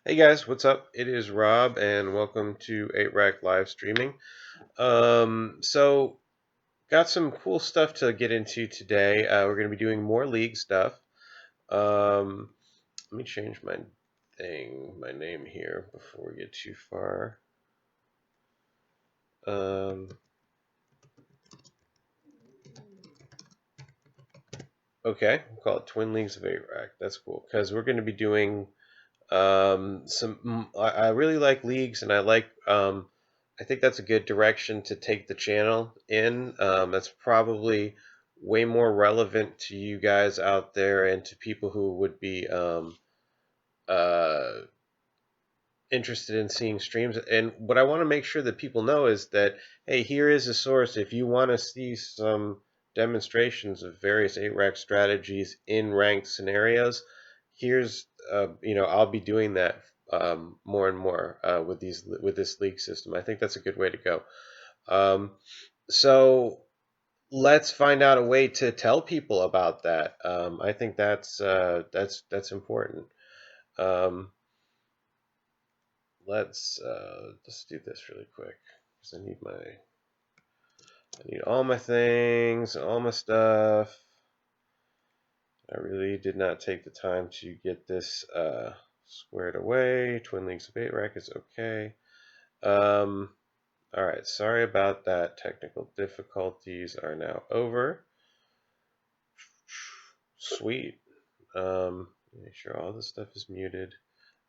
Hey guys, what's up? It is Rob, and welcome to 8rack live streaming. So got some cool stuff to get into today. We're going to be doing more league stuff. Let me change my name here before we get too far. Okay, we'll call it Twin Leagues of 8rack. That's cool because we're going to be doing some. I really like leagues, and I think that's a good direction to take the channel in. That's probably way more relevant to you guys out there and to people who would be uh, interested in seeing streams. And what I want to make sure that people know is that, hey, here is a source. If you want to see some demonstrations of various 8rack strategies in ranked scenarios, here's I'll be doing that more and more with this league system. I think that's a good way to go. So let's find out a way to tell people about that. I think that's important. Let's do this really quick because I need all my things, all my stuff. I really did not take the time to get this squared away. Twin Leagues of 8rack is okay. All right, sorry about that. Technical difficulties are now over. Sweet. Make sure all this stuff is muted.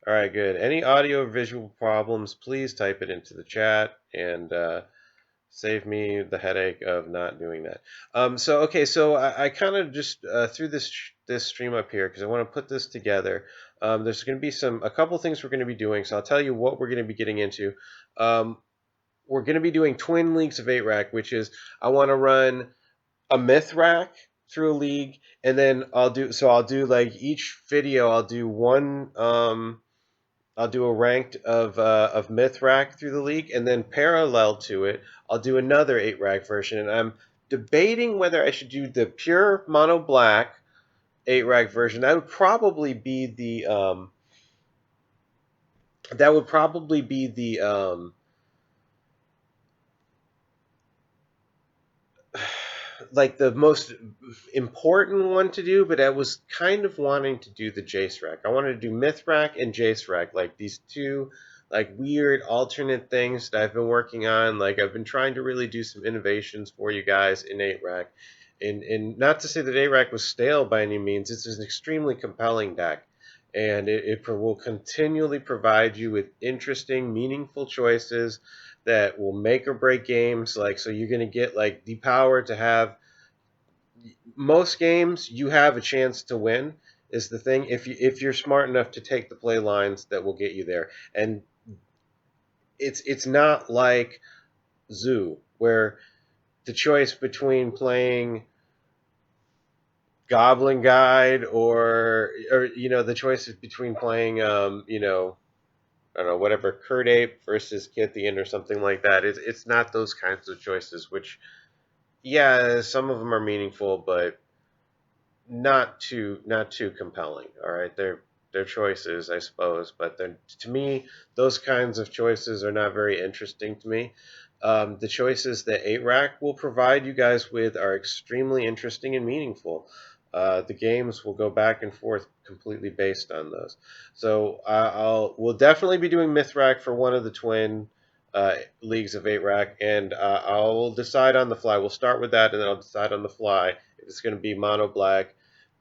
All right, good. Any audio or visual problems, please type it into the chat and save me the headache of not doing that. So I kind of just threw this stream up here because I want to put this together. There's going to be a couple things we're going to be doing, so I'll tell you what we're going to be getting into. We're going to be doing Twin Leagues of 8rack, which is I want to run a MythRack through a league, and then I'll do like each video I'll do one I'll do a ranked of MythRack through the league, and then parallel to it, I'll do another 8rack version. And I'm debating whether I should do the pure mono black 8rack version. That would probably be the like the most important one to do, but I was kind of wanting to do the Jace rack. I wanted to do MythRack and Jace rack, like these two like weird alternate things that I've been working on. Like I've been trying to really do some innovations for you guys in 8rack. And not to say that 8rack was stale by any means. It's an extremely compelling deck. And it will continually provide you with interesting, meaningful choices that will make or break games. Like, so you're going to get like the power to have most games you have a chance to win is the thing if you're smart enough to take the play lines that will get you there. And it's not like Zoo where the choice between playing Goblin Guide or the choice is between playing I don't know, whatever, Kurt Ape versus Kithian or something like that. It's not those kinds of choices, which, yeah, some of them are meaningful, but not too compelling. All right, they're choices, I suppose, but to me, those kinds of choices are not very interesting to me. The choices that 8rack will provide you guys with are extremely interesting and meaningful. The games will go back and forth completely based on those. So we'll definitely be doing MythRack for one of the twin leagues of 8rack, and I'll decide on the fly. We'll start with that, and then I'll decide on the fly if it's going to be mono black,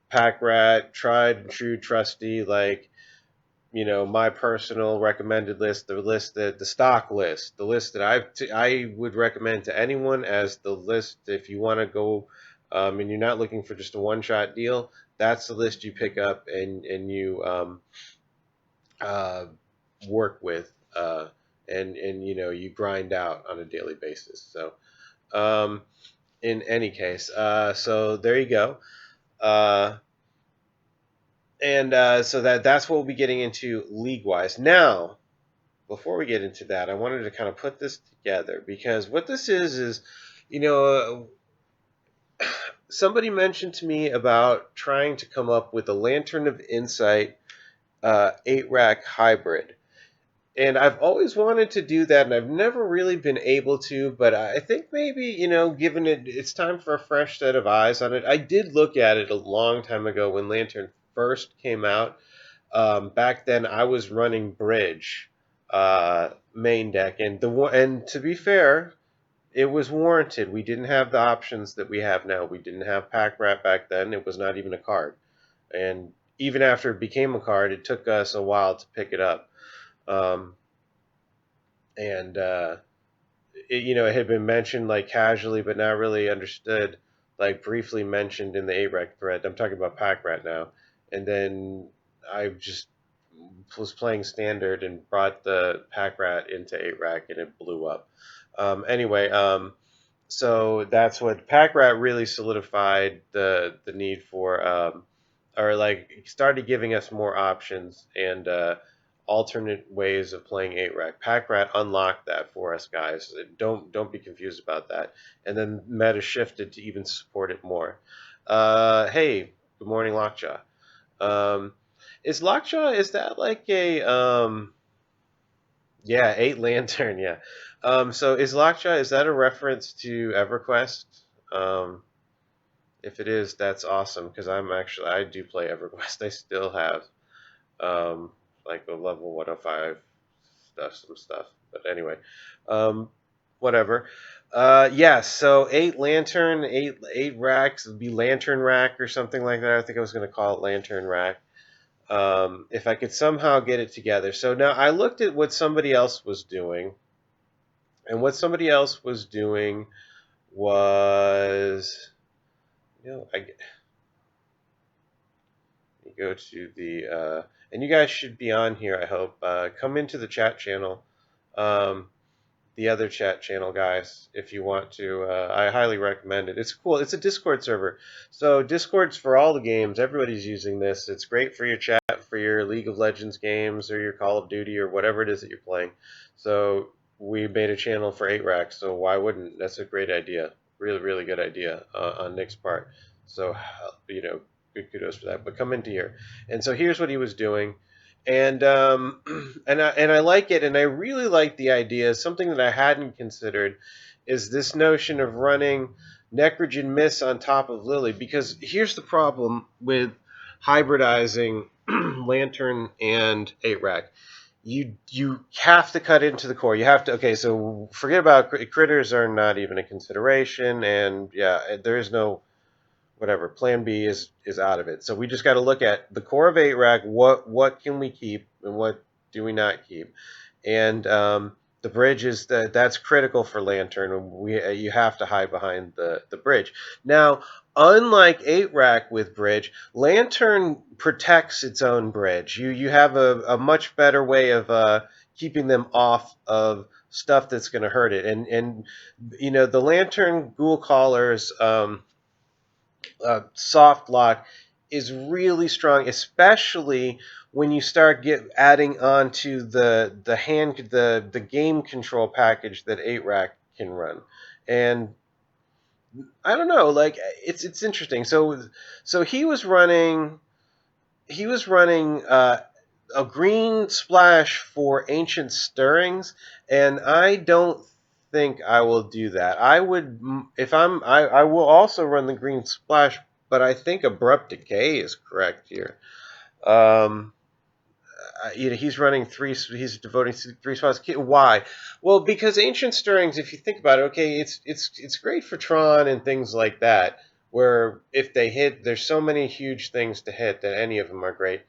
pack rat, tried and true, trusty, like my personal recommended list, the stock list, the list that I would recommend to anyone as the list if you want to go and you're not looking for just a one-shot deal. That's the list you pick up and you uh, work with and you grind out on a daily basis. So in any case, so there you go. So that's what we'll be getting into league-wise. Now, before we get into that, I wanted to kind of put this together because what this is, somebody mentioned to me about trying to come up with a Lantern of Insight 8-rack hybrid. And I've always wanted to do that, and I've never really been able to. But I think maybe, given it's time for a fresh set of eyes on it. I did look at it a long time ago when Lantern first came out. Back then, I was running Bridge main deck, and to be fair, it was warranted. We didn't have the options that we have now. We didn't have Pack Rat back then. It was not even a card, and even after it became a card, it took us a while to pick it up. Um, and it had been mentioned like casually, but not really understood, like briefly mentioned in the AREC thread. I'm talking about Pack Rat now, and then I just was playing standard and brought the Pack Rat into AREC, and it blew up. Anyway, so that's what Pack Rat really solidified the need for, or like started giving us more options and alternate ways of playing 8-rack. Pack Rat unlocked that for us, guys. Don't be confused about that. And then meta shifted to even support it more. Hey, good morning, Lockjaw. Is Lockjaw, is that like a yeah, 8 Lantern, yeah. So is Lockjaw, is that a reference to EverQuest? Um, if it is, that's awesome because I do play EverQuest. I still have like the level 105 some stuff. But anyway, um, whatever. Yeah, so 8 Lantern, 8 racks would be Lantern Rack or something like that. I think I was going to call it Lantern Rack. If I could somehow get it together. So now I looked at what somebody else was doing, and what somebody else was doing was, I go to the, and you guys should be on here, I hope. Come into the chat channel, the other chat channel, guys, if you want to. I highly recommend it. It's cool. It's a Discord server. So Discord's for all the games. Everybody's using this. It's great for your chat, for your League of Legends games, or your Call of Duty, or whatever it is that you're playing. So we made a channel for 8-rack, so why wouldn't? That's a great idea. Really, really good idea on Nick's part. So, good kudos for that. But come into here. And so here's what he was doing. And I like it, and I really like the idea. Something that I hadn't considered is this notion of running Necrogen Miss on top of Lily. Because here's the problem with hybridizing Lantern and 8-rack. You have to cut into the core. You have to. Okay, so forget about critters are not even a consideration, and yeah, there is no whatever. Plan B is out of it. So we just got to look at the core of 8-rack. What can we keep and what do we not keep? And the bridge is that's critical for Lantern. You have to hide behind the bridge. Now, unlike 8-rack with bridge, Lantern protects its own bridge. You have a much better way of keeping them off of stuff that's going to hurt it. And the Lantern Ghoul Caller's soft lock is really strong, especially when you start adding on to the game control package that 8-rack can run. And I don't know, like it's interesting. So he was running a green splash for Ancient Stirrings, and I don't think I will do that. I would, if I will also run the green splash, but I think Abrupt Decay is correct here. He's running he's devoting 3 spots. Why? Well, because Ancient Stirrings, if you think about it, okay, it's great for Tron and things like that, where if they hit, there's so many huge things to hit that any of them are great.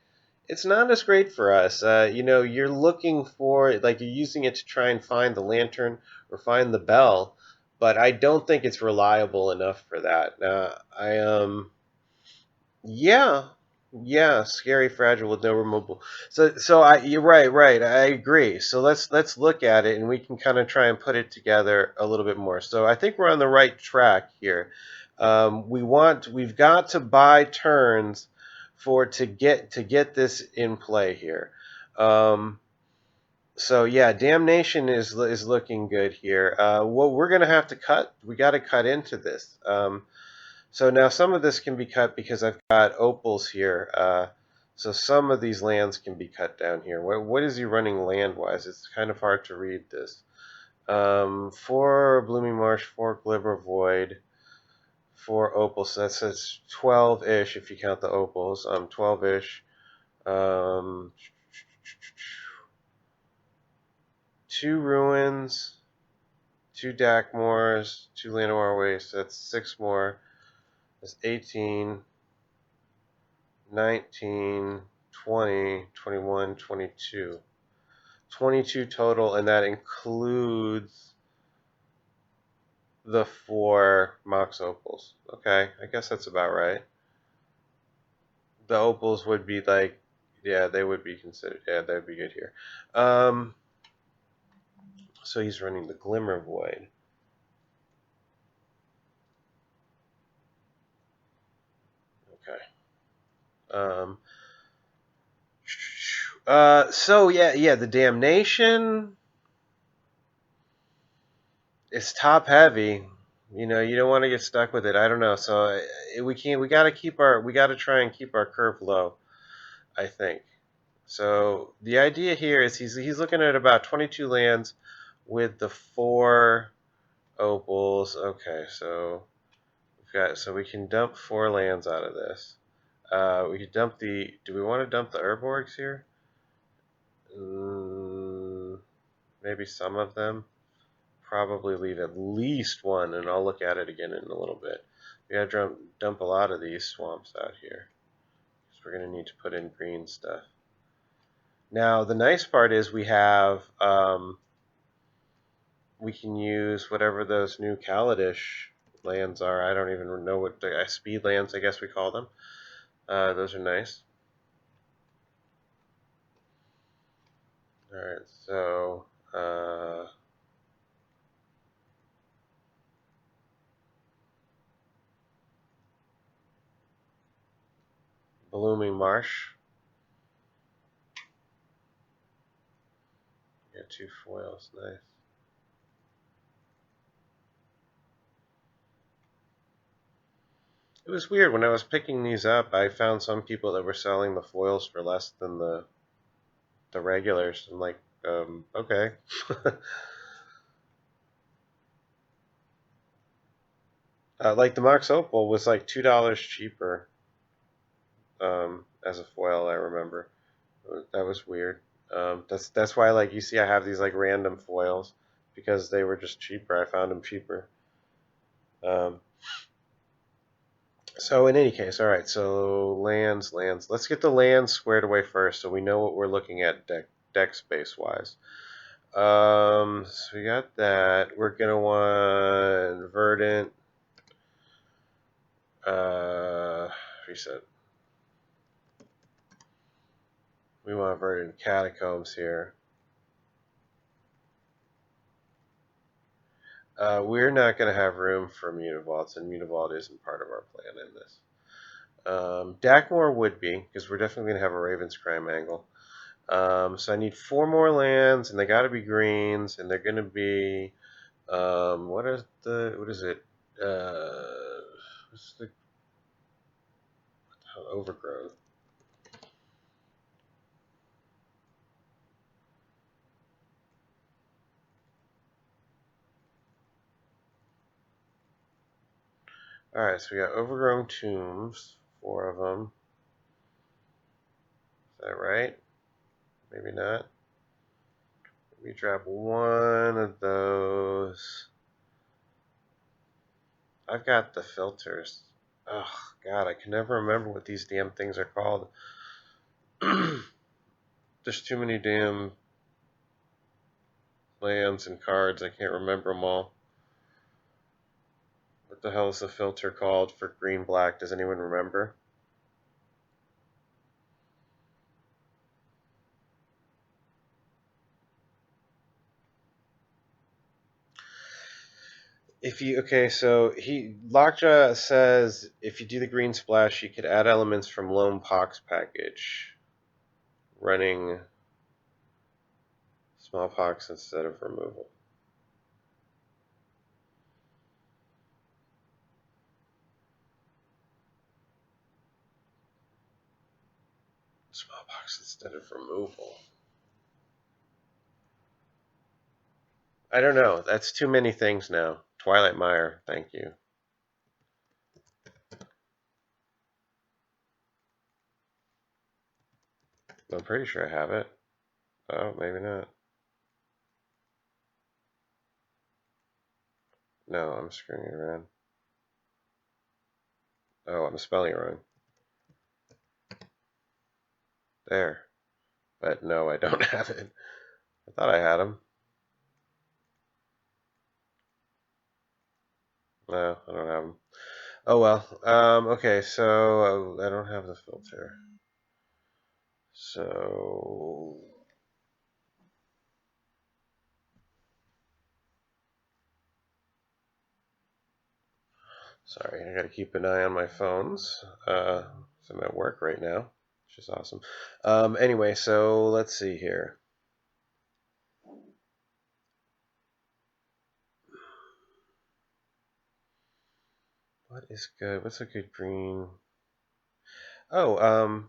It's not as great for us. You're looking for, like, you're using it to try and find the lantern or find the bell, but I don't think it's reliable enough for that. Yeah, scary, fragile with no removal. You're right. I agree. So let's look at it, and we can kind of try and put it together a little bit more. So I think we're on the right track here. We've got to buy turns to get this in play here. So yeah, Damnation is looking good here. What we're gonna have to cut, we got to cut into this. So now some of this can be cut because I've got opals here. So some of these lands can be cut down here. What is he running land-wise? It's kind of hard to read this. 4 Blooming Marsh, 4 Glimmer Void, 4 Opals. So that says 12-ish if you count the Opals. 12-ish. 2 Ruins, 2 Dakmors, 2 Llanowar Waste. That's 6 more. That's 18, 19, 20, 21, 22. 22 total, and that includes the 4 Mox Opals. Okay, I guess that's about right. The Opals would be like, yeah, they would be considered, yeah, that would be good here. So he's running the Glimmer Void. Okay. So yeah, the Damnation is top heavy. You know, you don't want to get stuck with it. I don't know. So we can't. We got to try and keep our curve low, I think. So the idea here is he's looking at about 22 lands with the 4 opals. Okay, so we can dump 4 lands out of this. We could dump the. Do we want to dump the Urborgs here? Maybe some of them. Probably leave at least 1, and I'll look at it again in a little bit. We gotta dump a lot of these swamps out here, because we're gonna need to put in green stuff. Now, the nice part is we have, we can use whatever those new Kaladesh lands are. I don't even know what the speed lands, I guess we call them. Those are nice. Alright, so, Blooming Marsh. Got 2 foils, nice. It was weird when I was picking these up. I found some people that were selling the foils for less than the regulars. I'm like, okay. Like the Mox Opal was like $2 cheaper as a foil. I remember that was weird. That's why, like, you see I have these like random foils because they were just cheaper. I found them cheaper. So in any case, all right. So lands. Let's get the lands squared away first, so we know what we're looking at deck space wise. So we got that. We're gonna want Verdant. Reset. We want Verdant Catacombs here. We're not going to have room for Mutavaults, and Mutavault isn't part of our plan in this. Dakmor would be, because we're definitely going to have a Ravenscrime angle. So I need 4 more lands, and they got to be greens, and they're going to be, what is it? What's the Overgrowth? Alright, so we got Overgrown Tombs, 4 of them. Is that right? Maybe not. We drop 1 of those. I've got the filters. Oh, God, I can never remember what these damn things are called. There's too many damn lands and cards. I can't remember them all. What the hell is the filter called for green-black? Does anyone remember? So Lockjaw says if you do the green splash, you could add elements from Lone Pox package, running Smallpox instead of removal. Smallpox instead of removal. I don't know. That's too many things now. Twilight Mire, thank you. I'm pretty sure I have it. Oh, maybe not. No, I'm screwing it around. Oh, I'm spelling it wrong. There. But no, I don't have it. I thought I had them. No, I don't have them. Oh well. Okay, so I don't have the filter. So sorry, I gotta keep an eye on my phones. I'm at work right now, which is awesome. Anyway, so let's see here. What is good? What's a good green? Oh,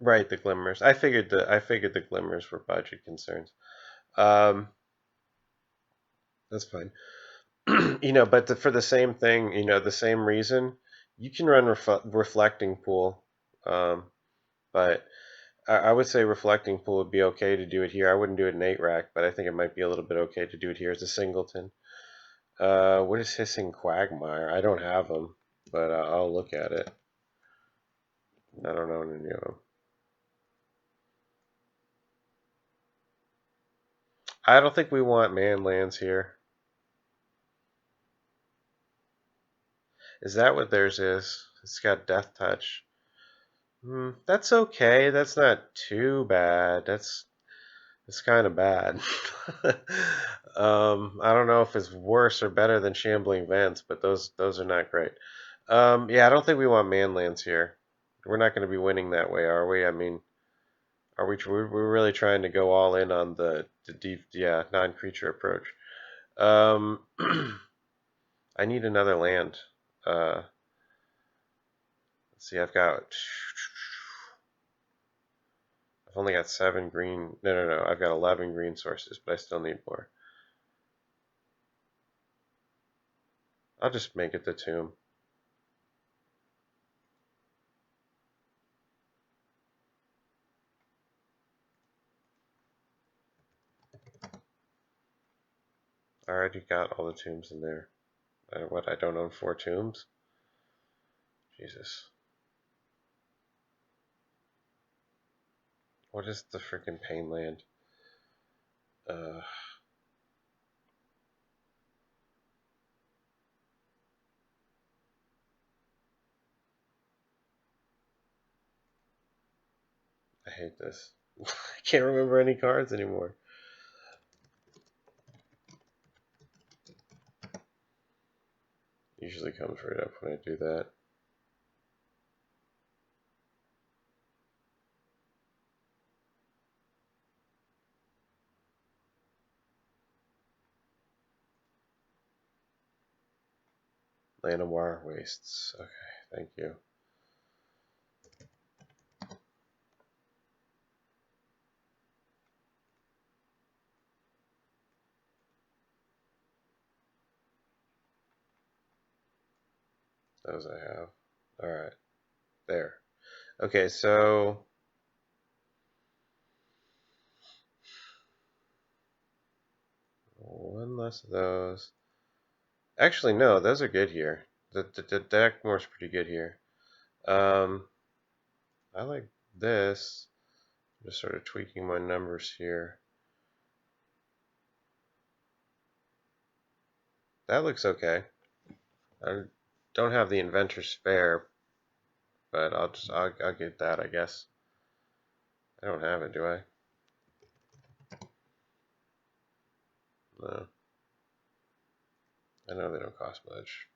right, the glimmers. I figured the glimmers were budget concerns. Um, that's fine. But for the same thing, the same reason, you can run reflecting pool. But I would say reflecting pool would be okay to do it here. I wouldn't do it in MythRack, but I think it might be a little bit okay to do it here as a singleton. What is Hissing Quagmire? I don't have them, but I'll look at it. I don't know any of them. I don't think we want man lands here. Is that what theirs is? It's got Death Touch. That's okay. That's not too bad. It's kind of bad. I don't know if it's worse or better than Shambling Vents, but those are not great. Yeah, I don't think we want manlands here. We're not going to be winning that way, are we? I mean, are we? We're really trying to go all in on the deep, yeah, non-creature approach. I need another land. Let's see. I've only got 7 green. No. I've got 11 green sources, but I still need more. I'll just make it the tomb. I already got all the tombs in there. I don't own 4 tombs? Jesus. What is the freaking pain land? I hate this. I can't remember any cards anymore. Usually comes right up when I do that. Llanowar Wastes. Okay, thank you. Those I have. Alright. There. Okay, so one less of those. Actually, no, those are good here. The Dakmor's pretty good here. I like this. Just sort of tweaking my numbers here. That looks okay. I don't have the Inventor Spare, but I'll get that, I guess. I don't have it, do I? No. I know they don't cost much.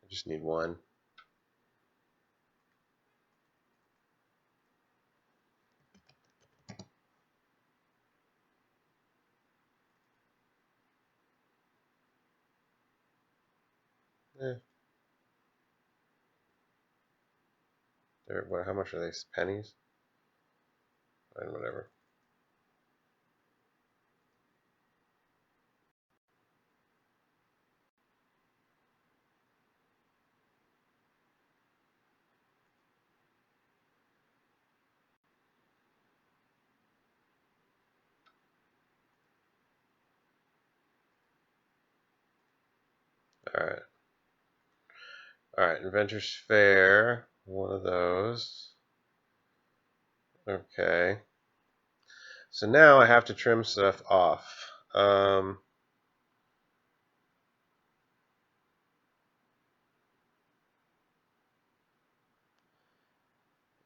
I just need one. Eh, how much are they? Pennies? Fine, whatever. Alright. Alright, Inventor's Fair. One of those. Okay. So now I have to trim stuff off.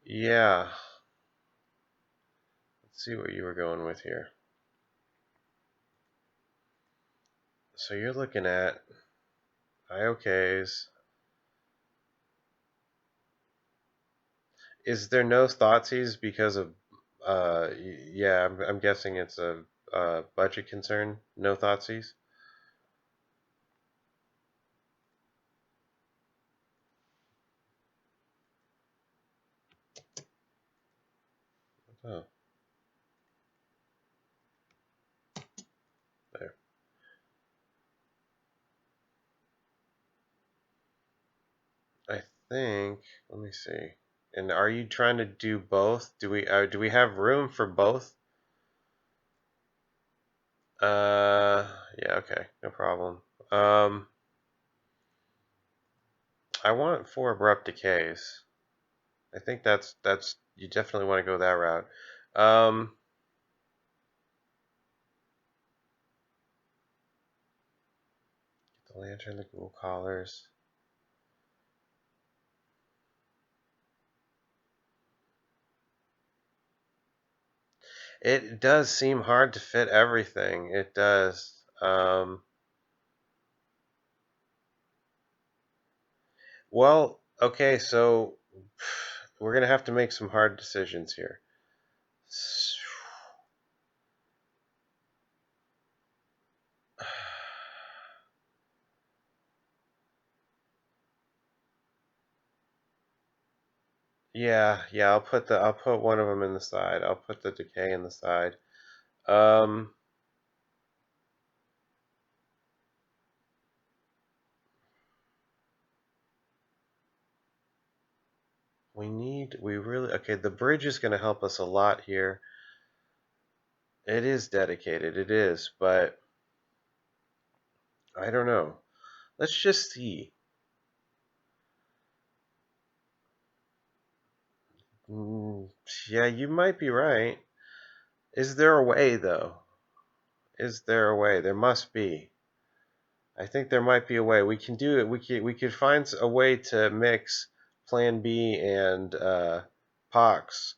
Yeah. Let's see what you were going with here. So you're looking at IOKs. Is there no Thoughtseize because of yeah, I'm guessing it's a budget concern. No Thoughtseize? Oh, there. I think, let me see. And are you trying to do both? Do we have room for both? Yeah, okay, no problem. I want 4 abrupt decays. I think that's you definitely want to go that route. The lantern, the ghoul collars. It does seem hard to fit everything. It does. Well, okay, so we're gonna have to make some hard decisions here. Yeah, yeah, I'll put one of them in the side. I'll put the decay in the side. Um, we really, okay, the bridge is gonna help us a lot here. It is dedicated, it is, but I don't know. Let's just see. Yeah, you might be right. Is there a way, though? Is there a way? There must be. I think there might be a way. We can do it. We could find a way to mix Plan B and Pox.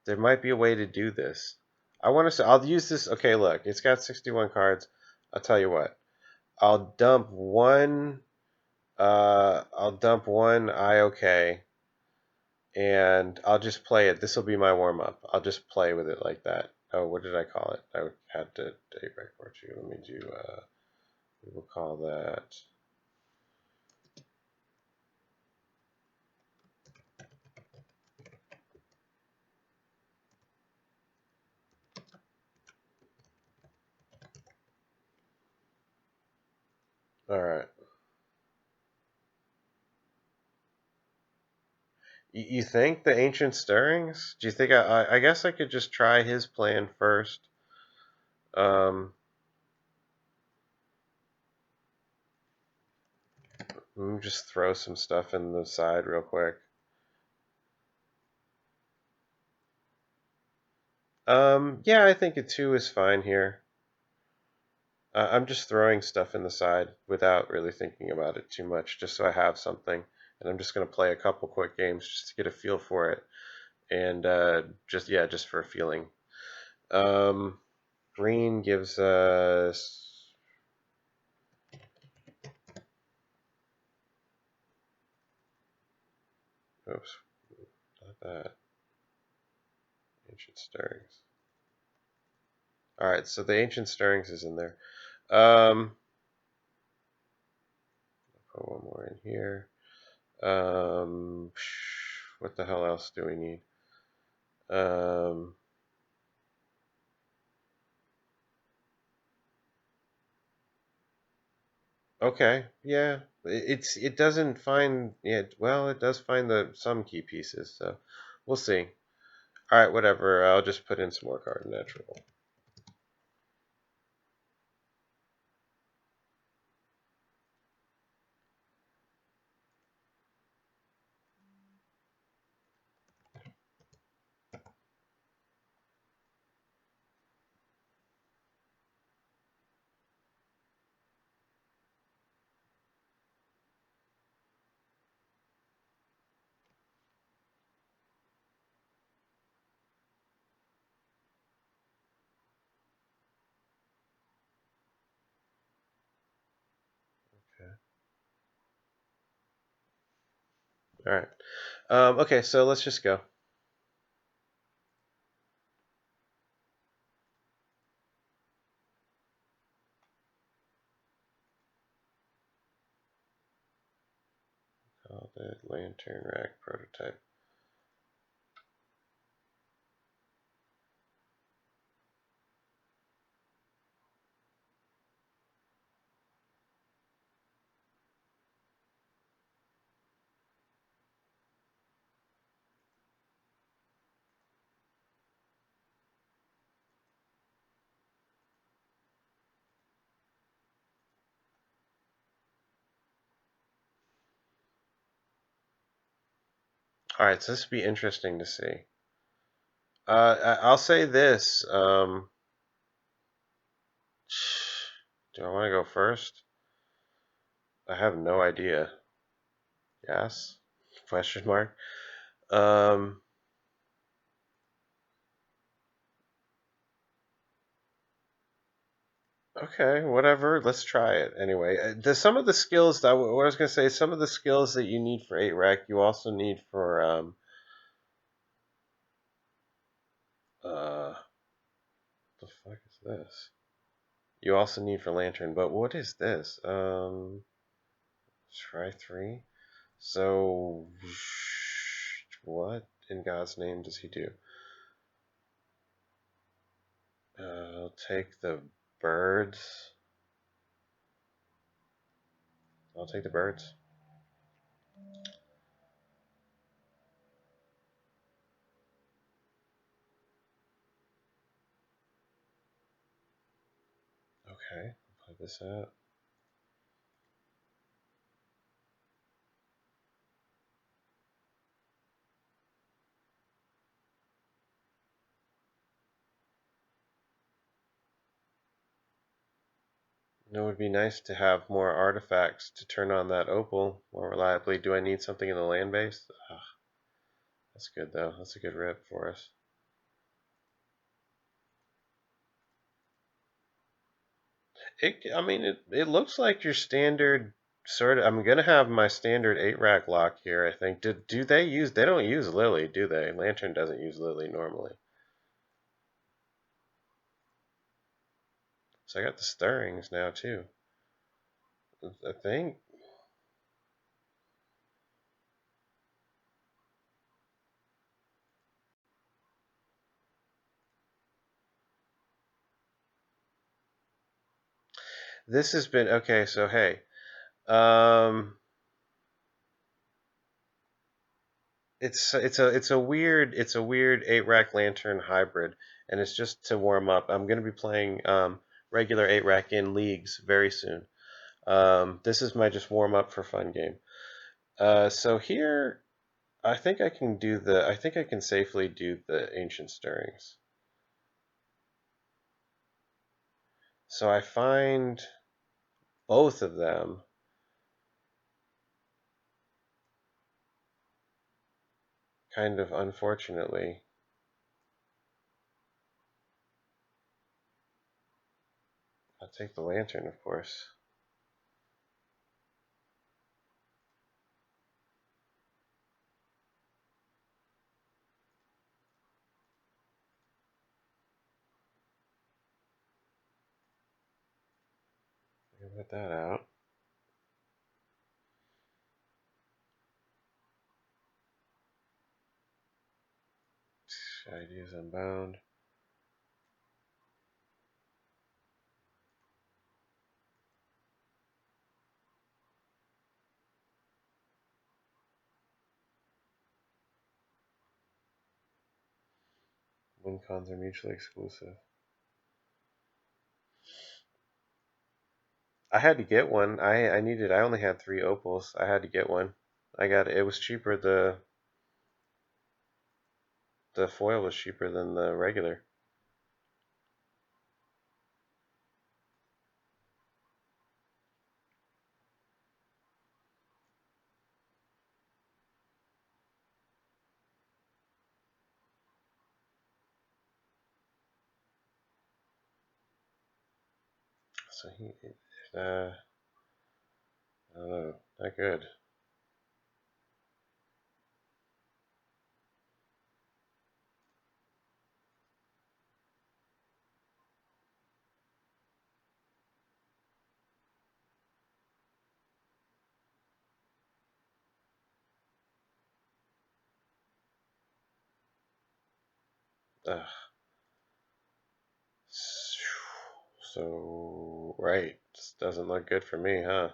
There might be a way to do this. I want to say I'll use this. Okay, look, it's got 61 cards. I'll tell you what. I'll dump one. I'll dump one IOK, and I'll just play it. This will be my warm up. I'll just play with it like that. Oh, what did I call it? I had to date right for you. Let me do. We will call that. All right. You think the Ancient Stirrings? Do you think I guess I could just try his plan first? Um, Let me just throw some stuff in the side real quick. Yeah, I think a 2 is fine here. I'm just throwing stuff in the side without really thinking about it too much, just so I have something. And I'm just going to play a couple quick games just to get a feel for it. And just for a feeling. Green gives us. Oops, not that. Ancient Stirrings. Alright, so the Ancient Stirrings is in there. Put put one more in here. What the hell else do we need? Okay, yeah. It doesn't find well, it does find some key pieces, so we'll see. All right, whatever. I'll just put in some more card natural. Okay. All right. Okay, so let's just go. Call it Lantern Rack prototype. All right, so this would be interesting to see. I'll say this. Do I want to go first? I have no idea. Yes? Question mark. Um, okay, whatever. Let's try it anyway. Some of the skills that what I was gonna say, some of the skills that you need for 8-rack, you also need for the fuck is this? You also need for lantern, but what is this? Try 3. So what in God's name does he do? I'll take the birds. I'll take the birds. Okay, play this out. It would be nice to have more artifacts to turn on that opal more reliably. Do I need something in the land base? That's good though. That's a good rip for us. I mean, it looks like your standard sort of. I'm gonna have my standard 8-rack lock here. I think. Do they use? They don't use Lily, do they? Lantern doesn't use Lily normally. So I got the stirrings now too. I think. This has been okay. So hey, it's a weird 8-rack lantern hybrid, and it's just to warm up. I'm gonna be playing regular 8-rack in leagues very soon. This is my just warm up for fun game. So here, I think I can safely do the ancient stirrings. So I find both of them. Kind of unfortunately. I'll take the lantern, of course. Put that out. Ideas Unbound. Win cons are mutually exclusive. I had to get one. I only had 3 opals. I had to get one. I got it. It was cheaper. The foil was cheaper than the regular. So I don't know, not good. Ugh. So, right. This doesn't look good for me, huh?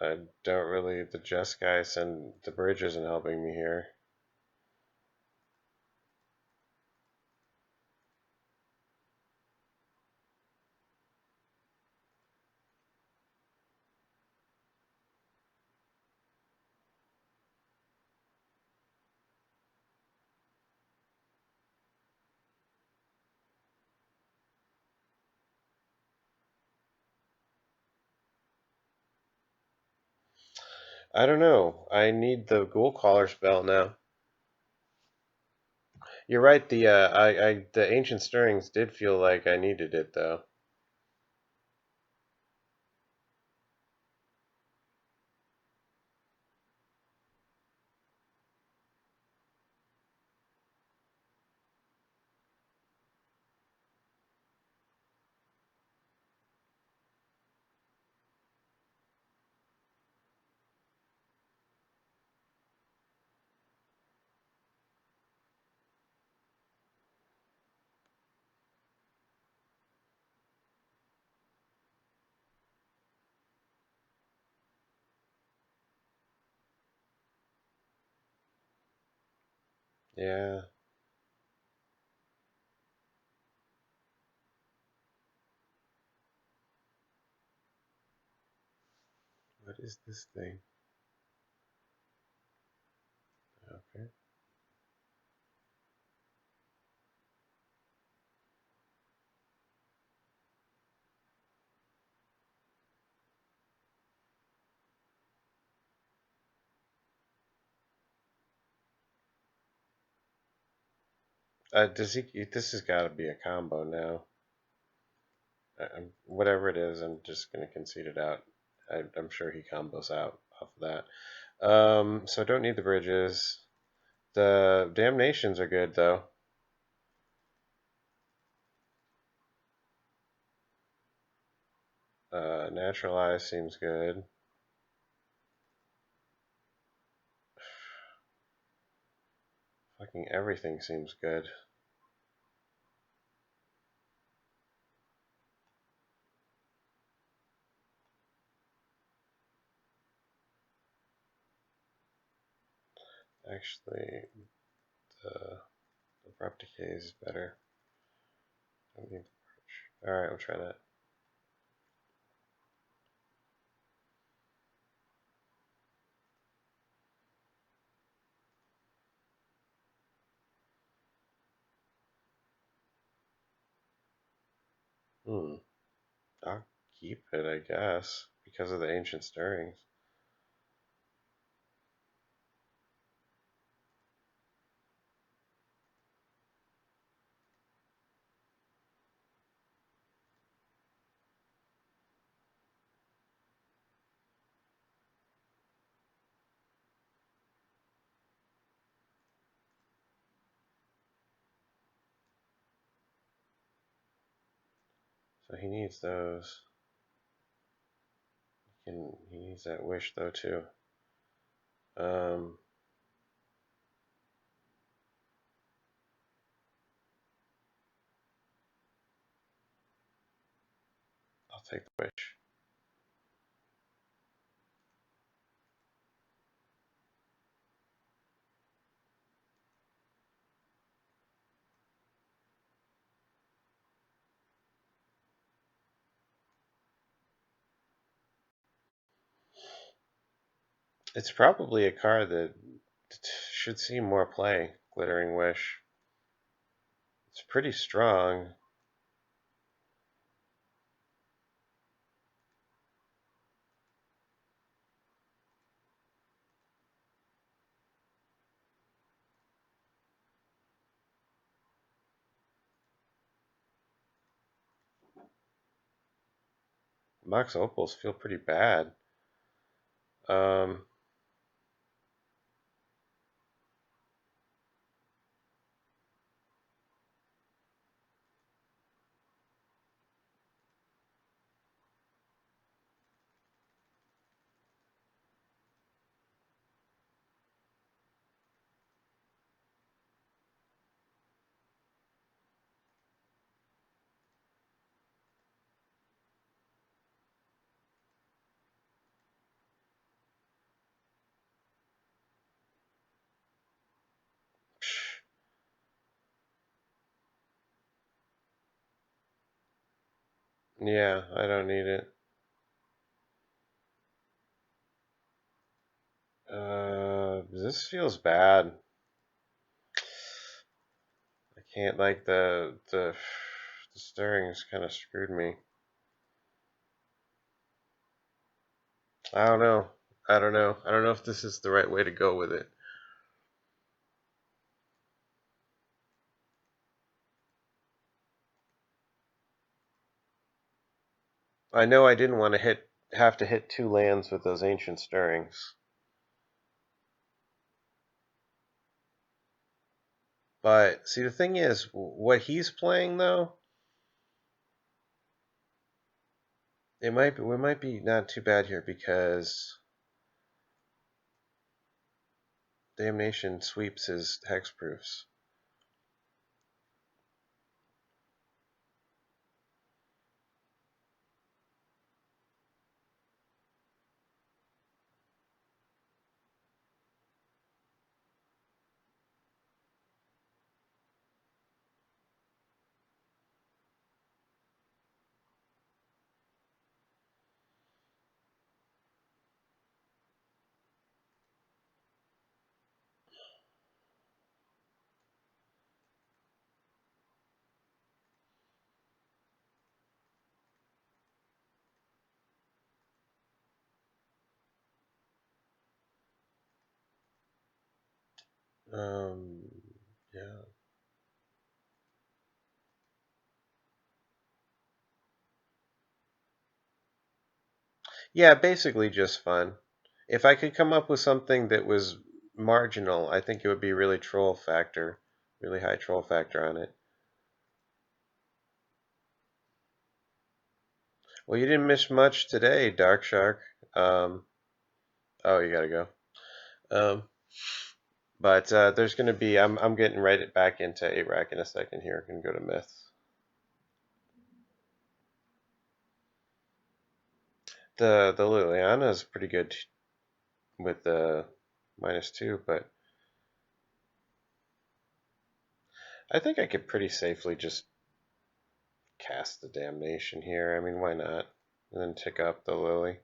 I don't really. The Jess guys and the bridge isn't helping me here. I don't know. I need the Ghoul Caller spell now. You're right. The Ancient Stirrings did feel like I needed it though. Yeah. What is this thing? Okay. Does he? This has got to be a combo now. Whatever it is, I'm just gonna concede it out. I'm sure he combos out off of that. So I don't need the bridges. The damnations are good though. Naturalize seems good. Fucking everything seems good. Actually, the abrupt decay is better. Don't need the bridge. All right, we'll try that. I'll keep it, I guess, because of the ancient stirrings. So he needs those. He needs that wish though too. Um, take the wish. It's probably a card that should see more play, Glittering Wish. It's pretty strong. Mox Opals feel pretty bad. Um, yeah, I don't need it. This feels bad. I can't like the stirring's kind of screwed me. I don't know. I don't know. I don't know if this is the right way to go with it. I know I didn't want to have to hit 2 lands with those ancient stirrings. But see, the thing is, what he's playing though, we might be not too bad here because Damnation sweeps his hexproofs. Yeah. Yeah, basically just fun. If I could come up with something that was marginal, I think it would be really really high troll factor on it. Well, you didn't miss much today, Dark Shark. Oh, you gotta go. Um, but there's gonna be. I'm getting right back into 8-rack in a second here. I'm gonna go to Myth. The Liliana is pretty good with the -2, but I think I could pretty safely just cast the Damnation here. I mean, why not? And then tick up the Lily.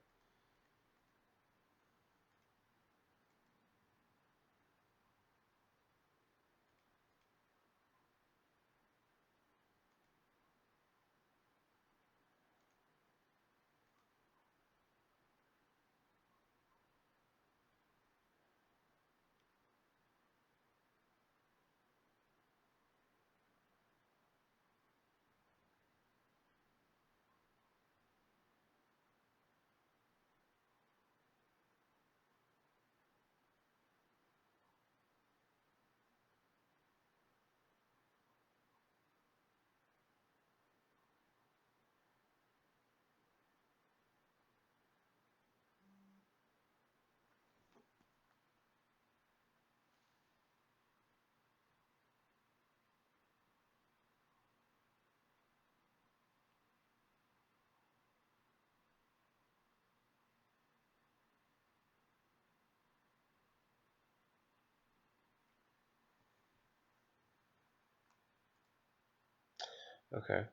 Okay.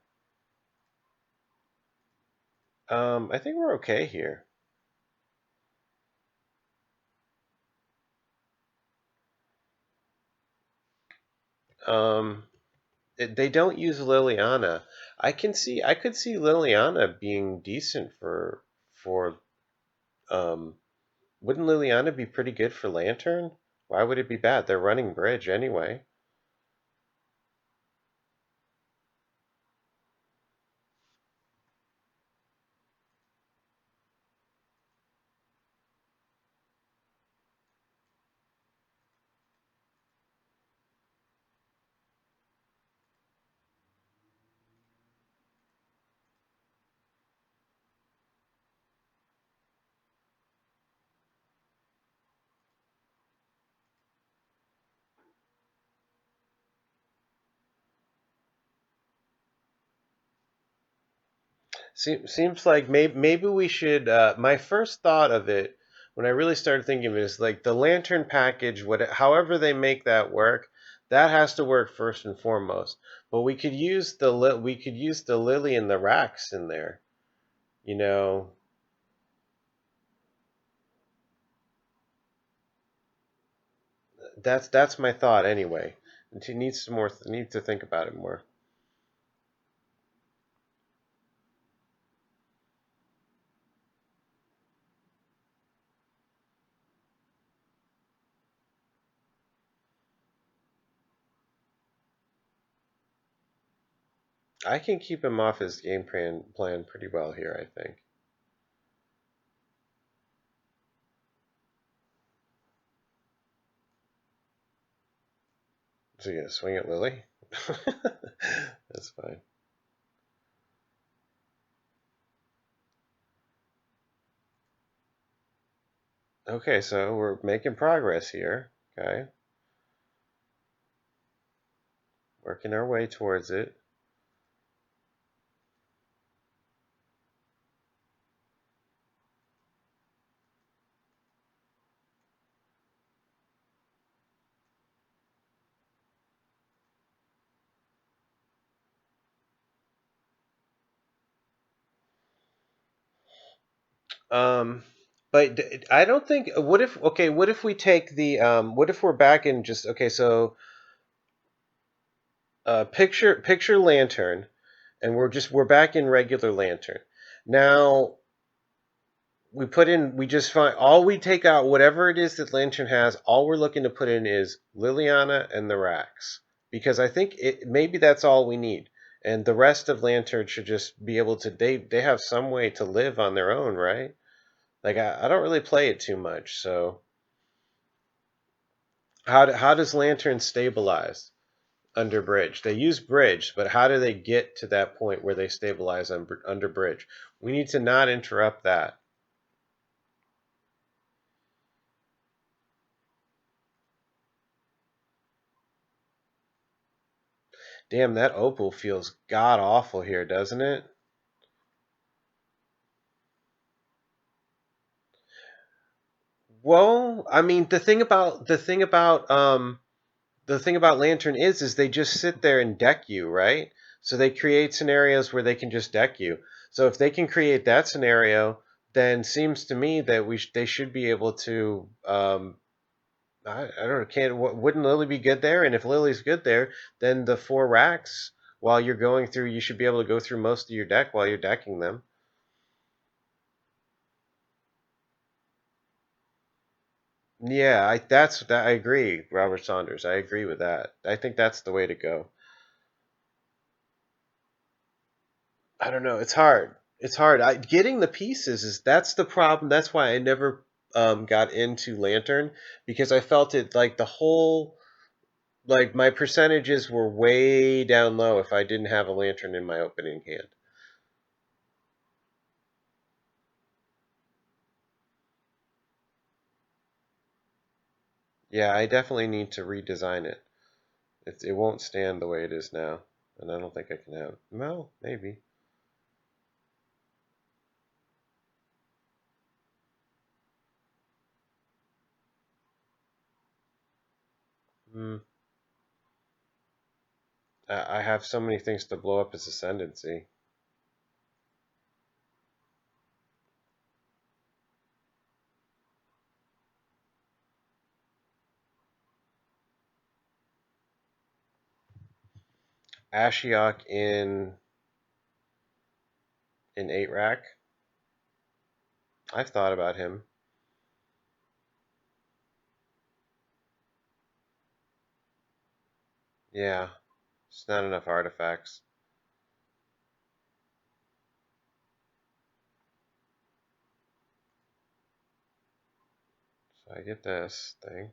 I think we're okay here. Um, they don't use Liliana. I could see Liliana being decent for um. Wouldn't Liliana be pretty good for Lantern? Why would it be bad? They're running bridge anyway. Seems like maybe we should. My first thought of it, when I really started thinking of it, is like the lantern package. However they make that work, that has to work first and foremost. But we could use the lily and the racks in there. You know, that's my thought anyway. And she needs some more. Needs to think about it more. I can keep him off his game plan pretty well here. I think. So you gonna swing at Lily? That's fine. Okay, so we're making progress here. Okay, working our way towards it. Um, but I don't think. What if? Okay, what if we take the? What if we're back in just? Okay, so picture lantern, and we're back in regular lantern. Now we just find all we take out whatever it is that lantern has. All we're looking to put in is Liliana and the racks because I think maybe that's all we need. And the rest of lantern should just be able to. They have some way to live on their own, right? Like I don't really play it too much, so how does Lantern stabilize under bridge? They use bridge, but how do they get to that point where they stabilize under bridge? We need to not interrupt that. Damn, that opal feels god awful here, doesn't it? Well, I mean, the thing about Lantern is they just sit there and deck you, right? So they create scenarios where they can just deck you. So if they can create that scenario, then seems to me that they should be able to. I don't know. Wouldn't Lily be good there? And if Lily's good there, then the four racks while you're going through, you should be able to go through most of your deck while you're decking them. Yeah, I agree, Robert Saunders. I agree with that. I think that's the way to go. I don't know. It's hard. It's hard. Getting the pieces is that's the problem. That's why I never got into Lantern because I felt it like the whole like my percentages were way down low if I didn't have a Lantern in my opening hand. Yeah, I definitely need to redesign it. It won't stand the way it is now, and I don't think I can have. Well, maybe. Hmm. I have so many things to blow up his ascendancy. Ashiok in 8-rack. I've thought about him. Yeah, it's not enough artifacts. So I get this thing.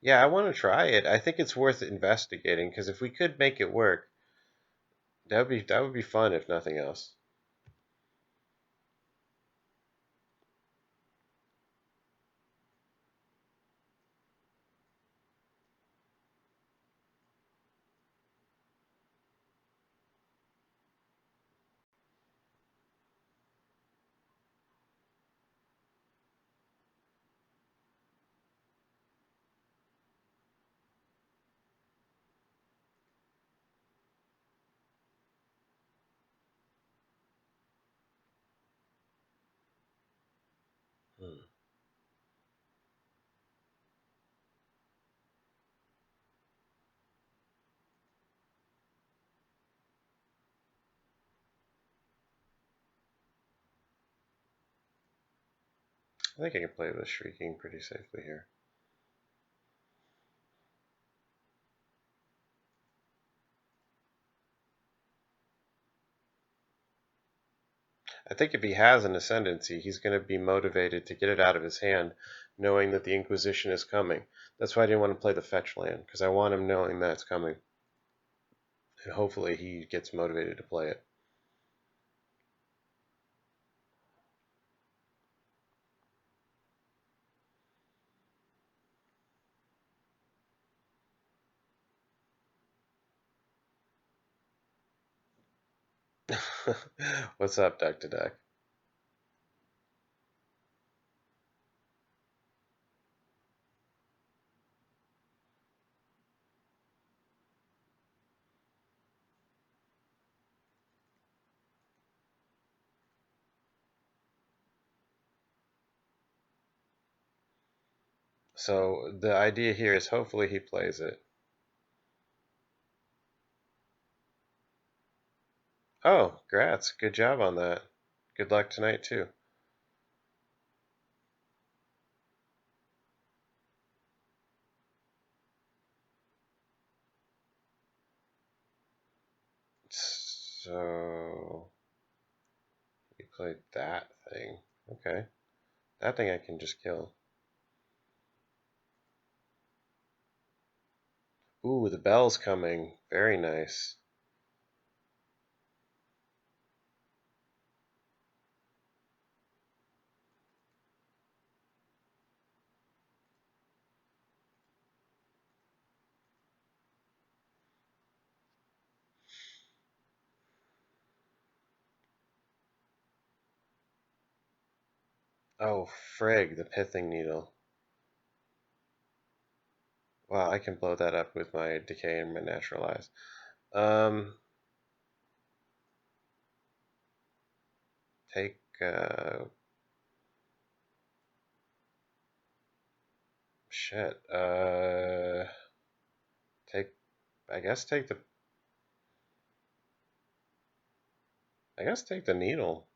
Yeah, I want to try it. I think it's worth investigating because if we could make it work, that would be fun if nothing else. Hmm. I think I can play with Shrieking pretty safely here. I think if he has an ascendancy, he's going to be motivated to get it out of his hand, knowing that the Inquisition is coming. That's why I didn't want to play the fetch land, because I want him knowing that it's coming. And hopefully he gets motivated to play it. What's up, Deck to Deck? So the idea here is hopefully he plays it. Oh, grats. Good job on that. Good luck tonight, too. So he played that thing. Okay. That thing I can just kill. Ooh, the bell's coming. Very nice. Oh, frig, the pithing needle. Wow, I can blow that up with my decay and my naturalize. Um, take, shit. Take, I guess take the needle.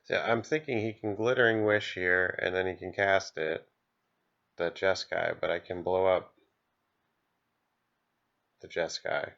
So I'm thinking he can Glittering Wish here, and then he can cast it, the Jeskai, but I can blow up the Jeskai.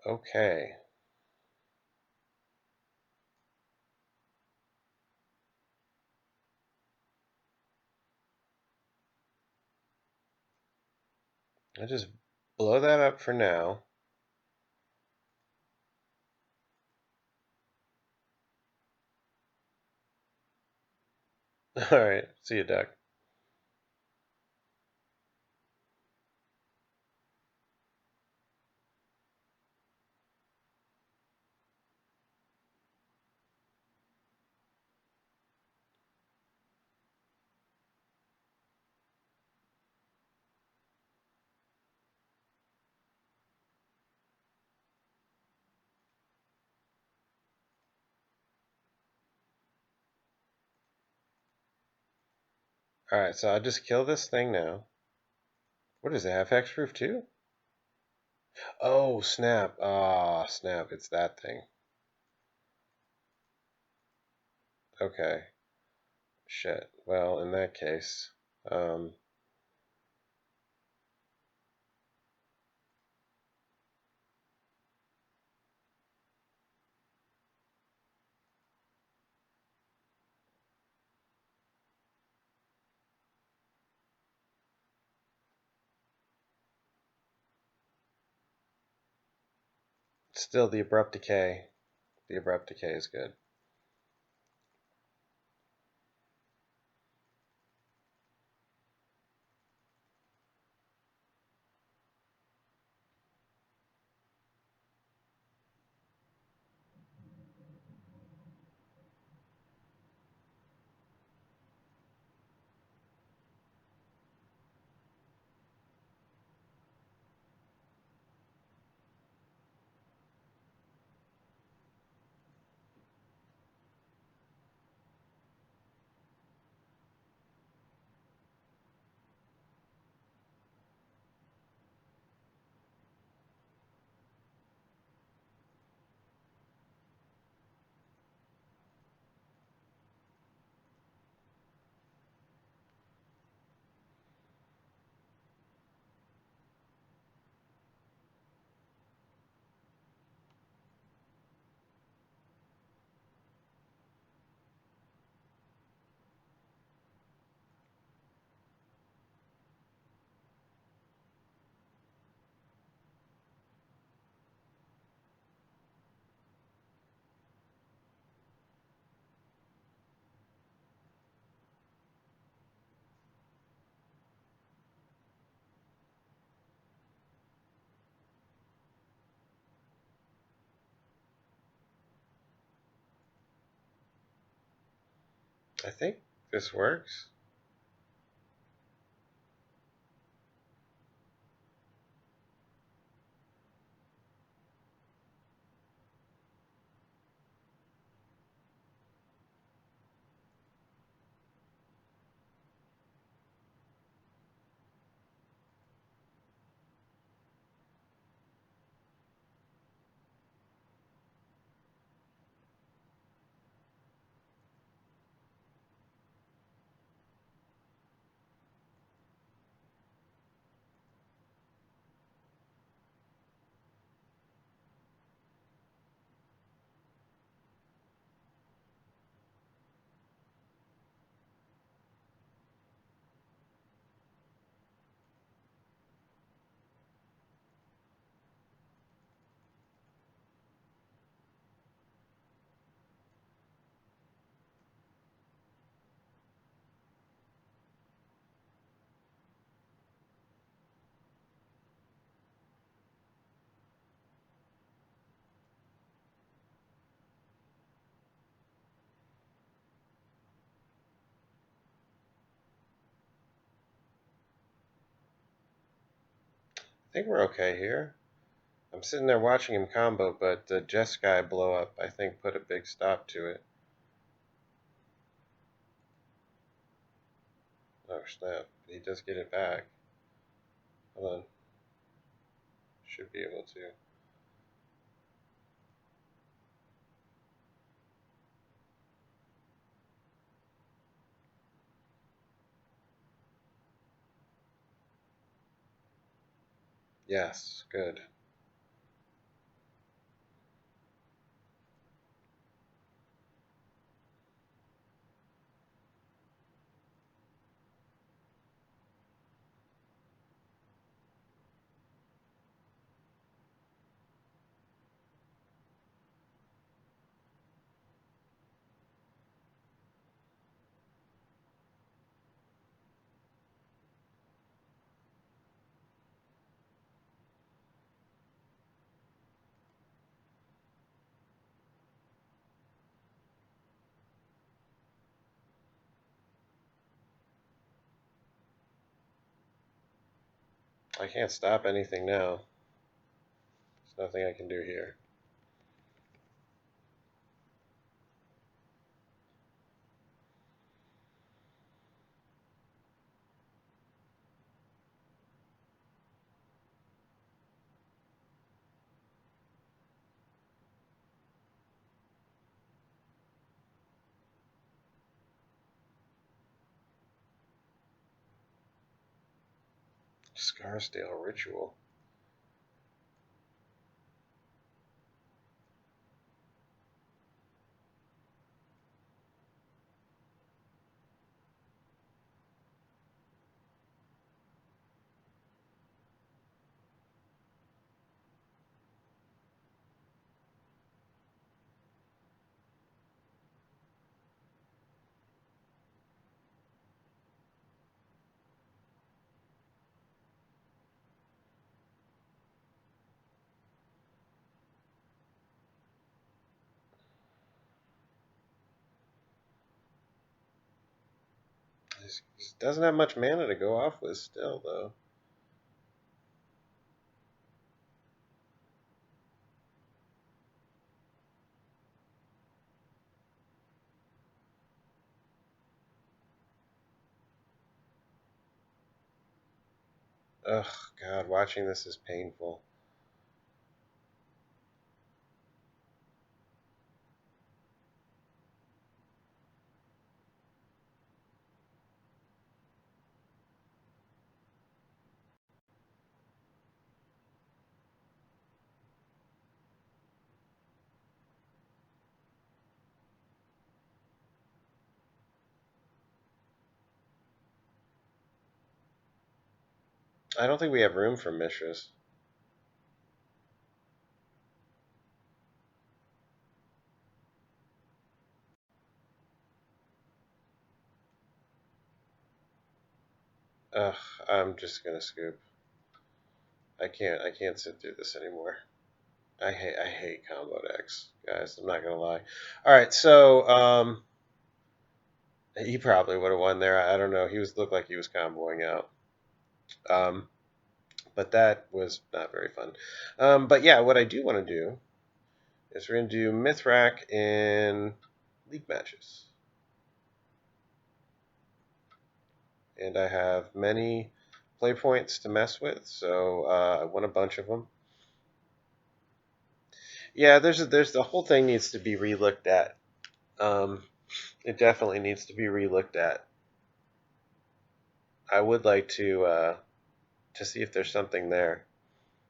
Okay. I'll just blow that up for now. Alright, see you, Duck. Alright, so I'll just kill this thing now. What is it, have hexproof too? Oh, snap. Ah, snap, it's that thing. Okay. Shit. Well, in that case, still the abrupt decay. The abrupt decay is good. I think this works. I think we're okay here. I'm sitting there watching him combo, but the Jeskai blow up, I think, put a big stop to it. Oh, snap. He does get it back. Hold on. Should be able to. Yes, good. I can't stop anything now. There's nothing I can do here. Scarsdale Ritual. He doesn't have much mana to go off with still, though. Ugh, God, watching this is painful. I don't think we have room for Mishras. Ugh, I'm just gonna scoop. I can't sit through this anymore. I hate combo decks, guys. I'm not gonna lie. All right, so he probably would have won there. I don't know. He looked like he was comboing out. But that was not very fun. But yeah, what I do want to do is we're gonna do MythRack in league matches, and I have many play points to mess with, so I won a bunch of them. Yeah, there's the whole thing needs to be relooked at. It definitely needs to be relooked at. I would like to see if there's something there,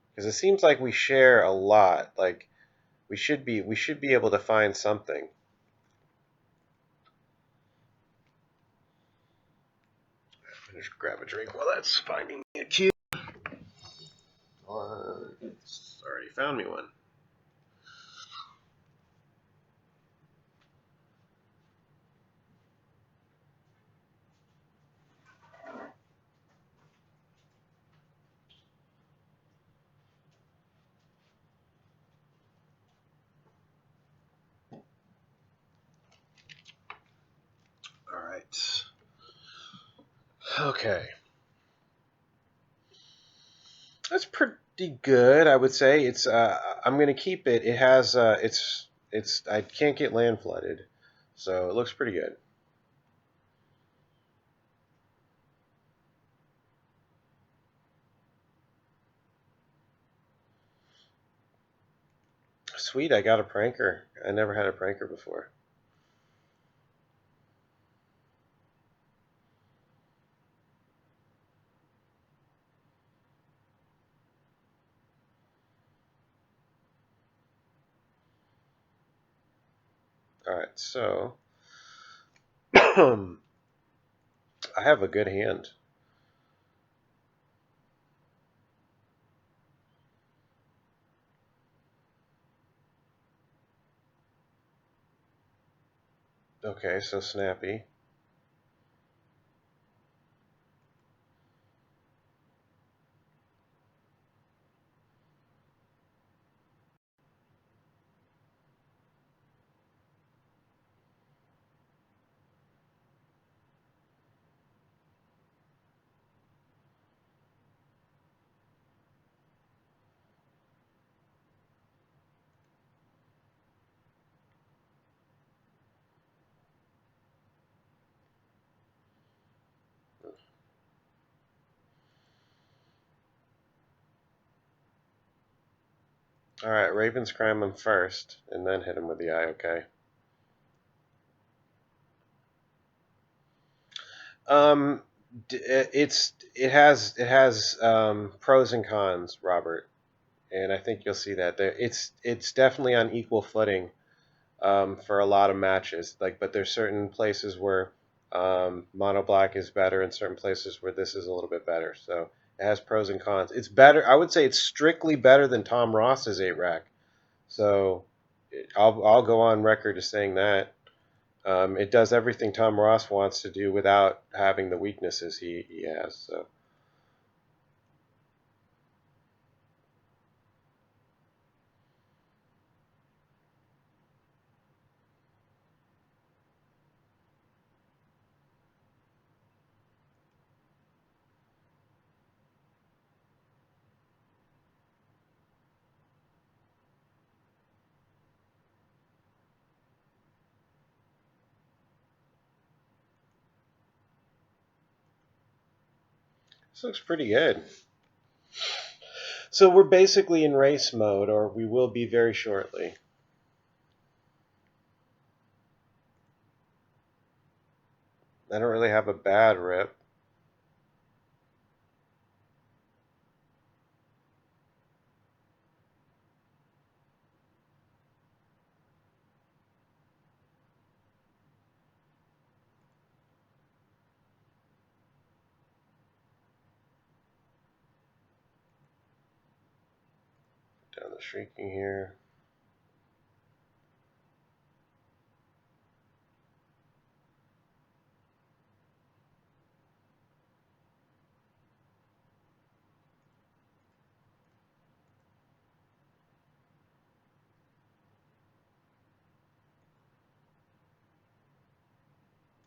because it seems like we share a lot. Like we should be able to find something. Just grab a drink while that's finding me a cue. Or it's already found me one. All right. Okay. That's pretty good, I would say. It's I'm gonna keep it. It has it's I can't get land flooded, so it looks pretty good. Sweet, I got a pranker. I never had a pranker before. All right, so I have a good hand. Okay, so snappy. Alright, Ravens crime him first, and then hit him with the eye, okay. Um, it has pros and cons, Robert, and I think you'll see that it's definitely on equal footing for a lot of matches. But there's certain places where mono black is better, and certain places where this is a little bit better. So it has pros and cons. It's better. I would say it's strictly better than Tom Ross's 8-rack. So I'll go on record as saying that. It does everything Tom Ross wants to do without having the weaknesses he has. So this looks pretty good. So we're basically in race mode, or we will be very shortly. I don't really have a bad rip. Down the Shrieking here.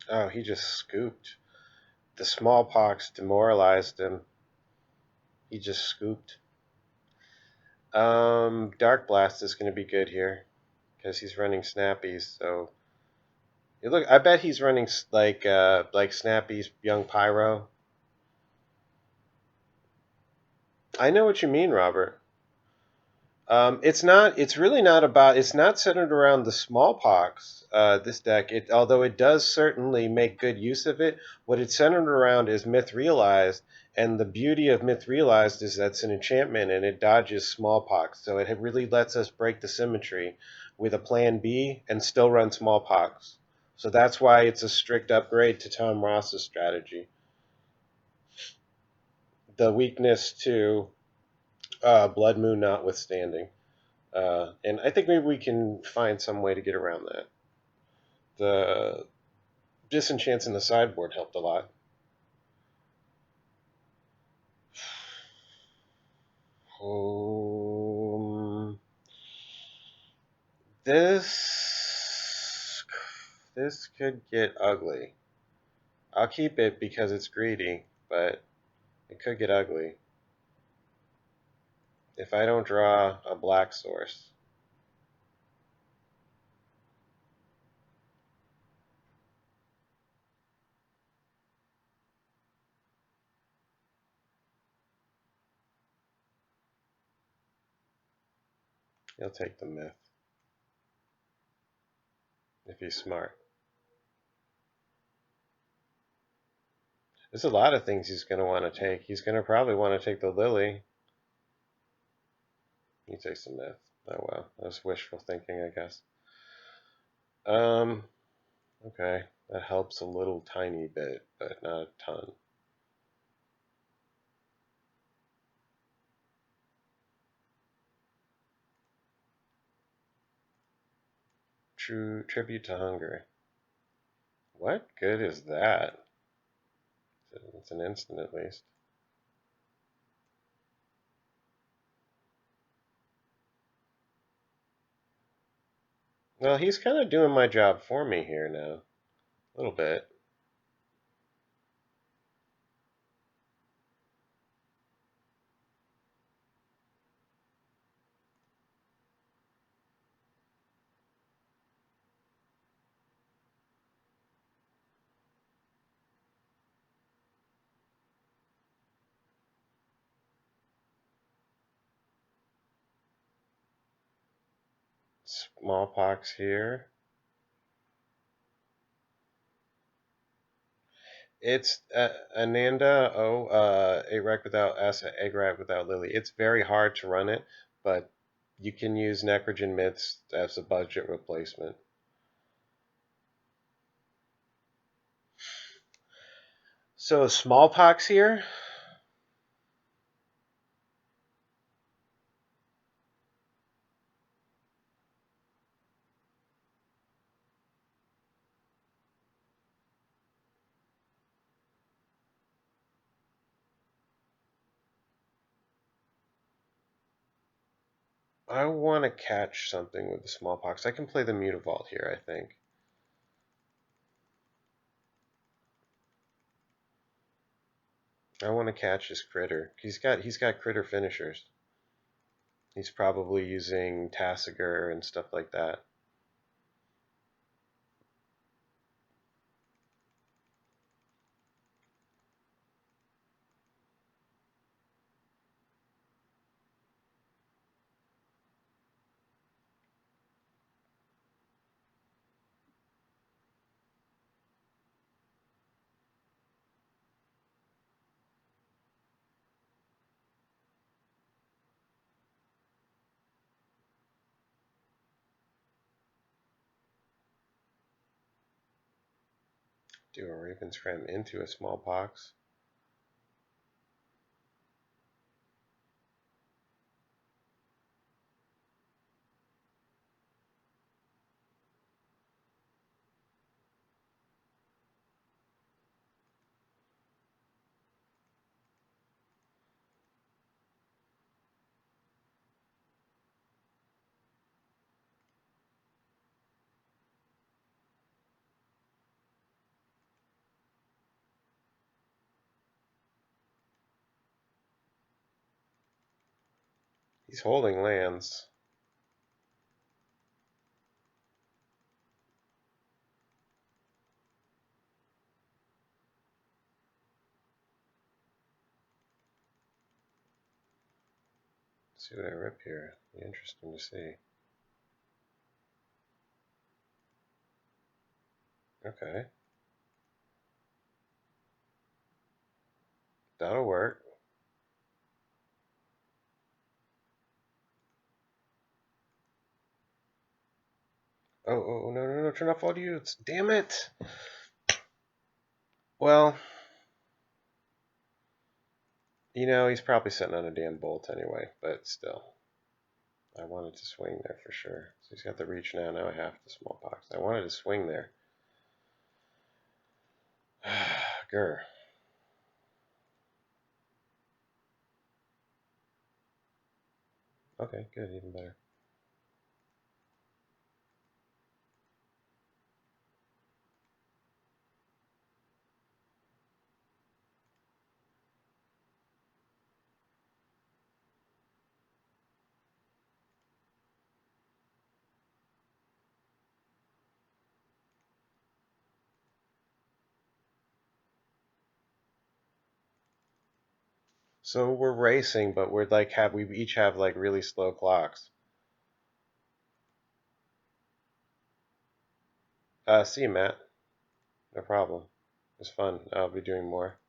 Oh, he just scooped. The smallpox demoralized him. He just scooped. Darkblast is going to be good here because he's running snappies. So look, I bet he's running like snappies, young pyro. I know what you mean, Robert. It's not. It's really not about. It's not centered around the smallpox. This deck, although it does certainly make good use of it, what it's centered around is Myth Realized, and the beauty of Myth Realized is that's an enchantment and it dodges smallpox, so it really lets us break the symmetry with a Plan B and still run smallpox. So that's why it's a strict upgrade to Tom Ross's strategy. The weakness to Blood Moon notwithstanding. And I think maybe we can find some way to get around that. The disenchants in the sideboard helped a lot. Um, this could get ugly. I'll keep it because it's greedy, but it could get ugly if I don't draw a black source. He'll take the myth if he's smart. There's a lot of things he's going to want to take. He's going to probably want to take the Lily. He takes the myth. Oh well, that's wishful thinking, I guess. Okay, that helps a little tiny bit, but not a ton. True tribute to hunger. What good is that? It's an instant at least. Well, he's kind of doing my job for me here now. A little bit. Smallpox here. It's Ananda. Egg without egg without Lily. It's very hard to run it, but you can use Necrogen Myths as a budget replacement. So Smallpox here. I want to catch something with the Smallpox. I can play the Mutavault here, I think. I want to catch this critter. He's got critter finishers. He's probably using Tassiger and stuff like that. Do a Raven's Cram into a Smallpox. He's holding lands. Let's see what I rip here. Be interesting to see. Okay. That'll work. Oh, no, turn off all youths. Damn it! Well, he's probably sitting on a damn bolt anyway, but still. I wanted to swing there for sure. So he's got the reach now. Now I have the Smallpox. I wanted to swing there. Grr. Okay, good, even better. So we're racing, but we're like we each have like really slow clocks. See you, Matt. No problem. It's fun. I'll be doing more.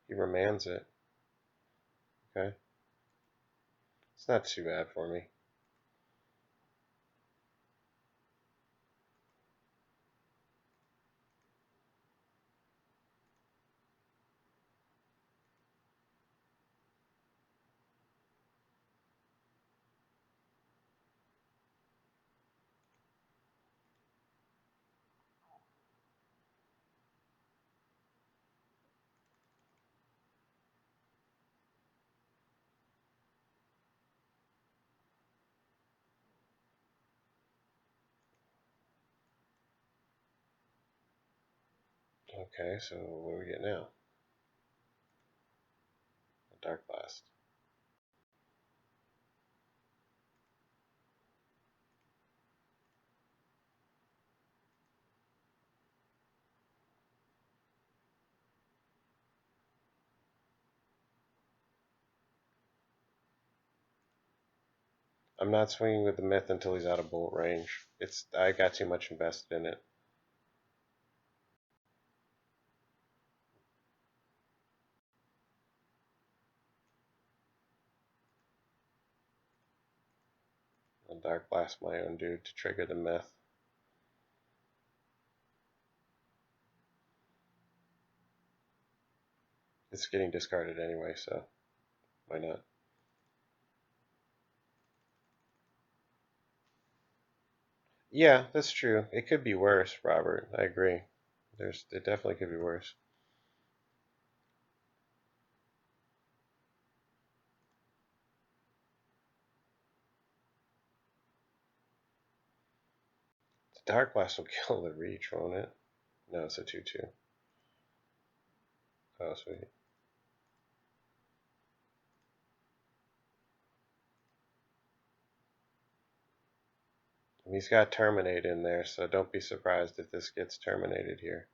He remands it. Okay. It's not too bad for me. Okay, so what do we get now? Darkblast. I'm not swinging with the myth until he's out of bullet range. I got too much invested in it. I'll Dark Blast my own dude to trigger the myth. It's getting discarded anyway, so why not? Yeah, that's true. It could be worse, Robert. I agree. It definitely could be worse. The Dark Blast will kill the Reach, won't it? No, it's a 2/2. Oh, sweet. And he's got Terminate in there, so don't be surprised if this gets terminated here.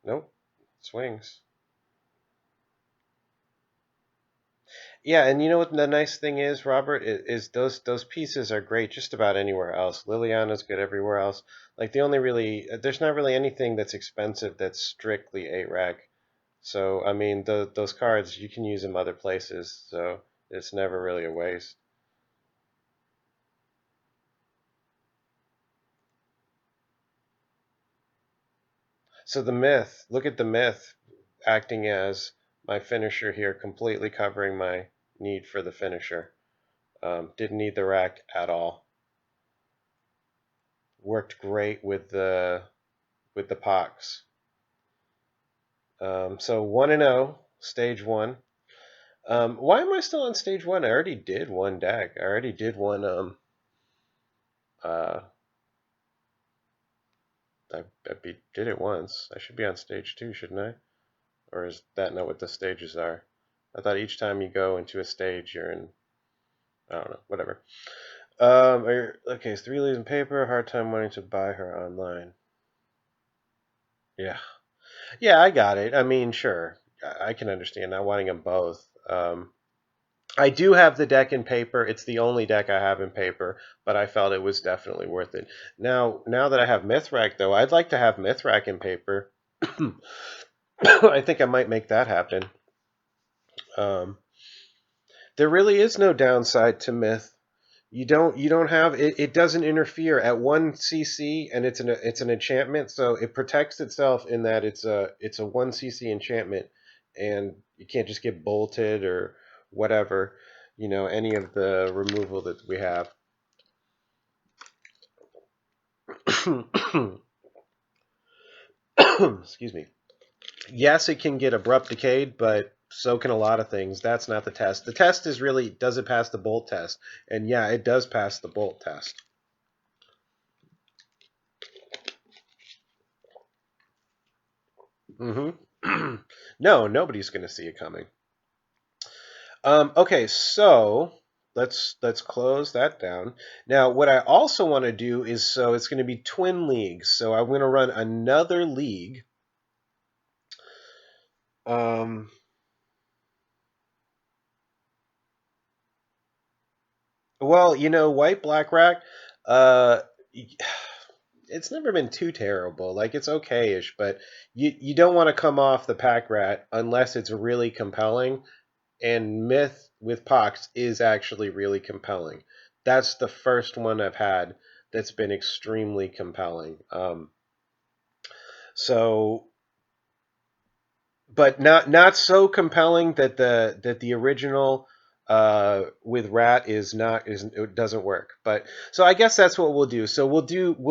Nope. Swings. Yeah, and you know what the nice thing is, Robert, is those pieces are great just about anywhere else. Liliana's good everywhere else. Like there's not really anything that's expensive that's strictly 8-rack. So I mean, those cards you can use them other places, so it's never really a waste. So the myth, look at the myth acting as my finisher here, completely covering my need for the finisher. Didn't need the rack at all. Worked great with the pox. So 1-0, stage 1. Why am I still on stage 1? I already did one deck. I already did one. I did it once. I should be on stage 2, shouldn't I? Or is that not what the stages are? I thought each time you go into a stage, you're in. I don't know. Whatever. Okay, it's 3 leaves in paper. Hard time wanting to buy her online. Yeah. Yeah, I got it. I mean, sure. I can understand not wanting them both. I do have the deck in paper. It's the only deck I have in paper, but I felt it was definitely worth it. Now that I have MythRack, though, I'd like to have MythRack in paper. I think I might make that happen. There really is no downside to Myth. You don't have it. It doesn't interfere at 1 CC, and it's an enchantment, so it protects itself in that it's a 1 CC enchantment, and you can't just get bolted or whatever. Any of the removal that we have. Excuse me. Yes, it can get abrupt decayed, but so can a lot of things. That's not the test. The test is really, does it pass the bolt test? And yeah, it does pass the bolt test. Mm-hmm. No, nobody's going to see it coming. Okay, so let's close that down. Now, what I also want to do is, so it's going to be twin leagues. So I'm going to run another league. Well, White Black Rack, it's never been too terrible. Like, it's okay-ish, but you don't want to come off the Pack Rat unless it's really compelling. And Myth with Pox is actually really compelling. That's the first one I've had that's been extremely compelling. So, but not so compelling that the original with Rat it doesn't work. But so I guess that's what we'll do. So we'll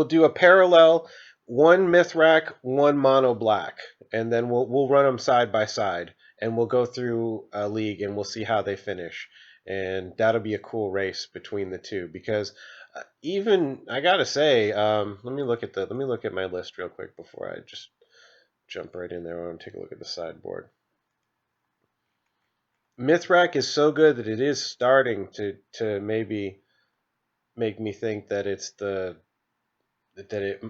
do a parallel, one MythRack, one Mono Black, and then we'll run them side by side, and we'll go through a league and we'll see how they finish. and that'll be a cool race between the two. Because even I gotta say, let me look at my list real quick before I just jump right in there. I want to take a look at the sideboard. MythRack is so good that it is starting to maybe make me think that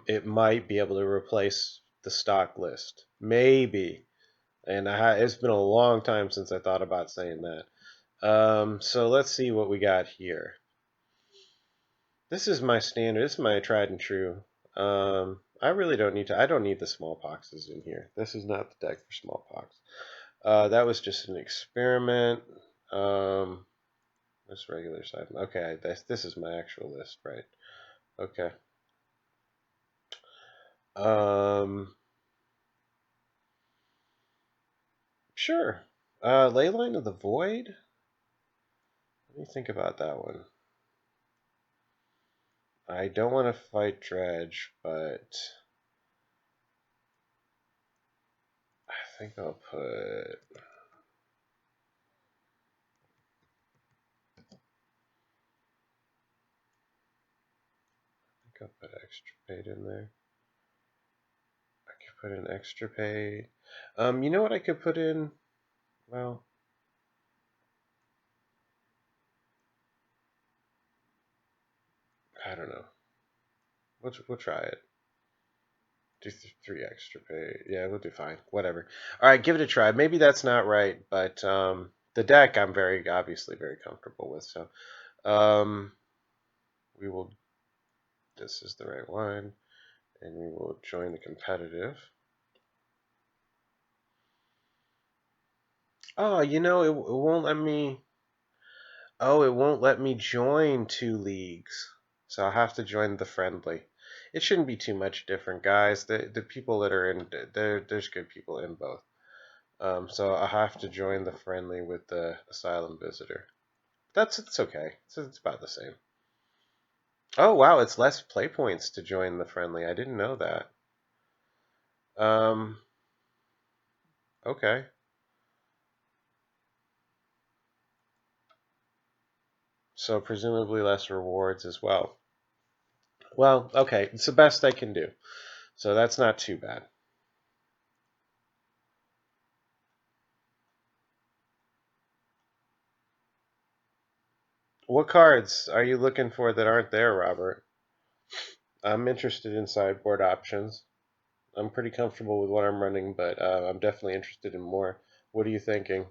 it might be able to replace the stock list, maybe. And it's been a long time since I thought about saying that. So let's see what we got here. This is my standard. This is my tried and true. I really don't need to. I don't need the smallpoxes in here. This is not the deck for smallpox. That was just an experiment. This regular side. Okay, this is my actual list, right? Okay. Sure. Leyline of the Void. Let me think about that one. I don't want to fight Dredge, but I think I'll put. I'll put Extirpate in there. I could put an Extirpate. You know what I could put in? Well, I don't know. We'll try it. Do 3 Extirpate. Yeah, we'll do fine. Whatever. All right, give it a try. Maybe that's not right, but the deck I'm obviously very comfortable with. So we will. This is the right one, and we will join the competitive. Oh, it won't let me. Oh, it won't let me join 2 leagues. So I'll have to join the friendly. It shouldn't be too much different, guys. The people that are in there's good people in both. So I'll have to join the friendly with the Asylum Visitor. It's okay. It's about the same. Oh wow, it's less play points to join the friendly. I didn't know that. Okay. So presumably less rewards as well. Well, okay, it's the best I can do. So that's not too bad. What cards are you looking for that aren't there, Robert? I'm interested in sideboard options. I'm pretty comfortable with what I'm running, but I'm definitely interested in more. What are you thinking?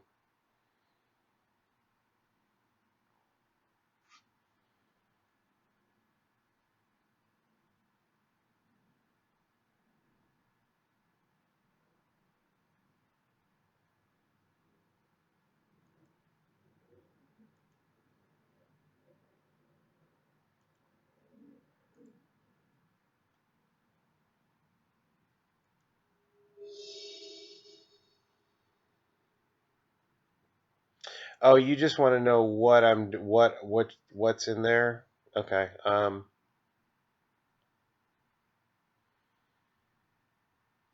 Oh, you just want to know what's in there? Okay.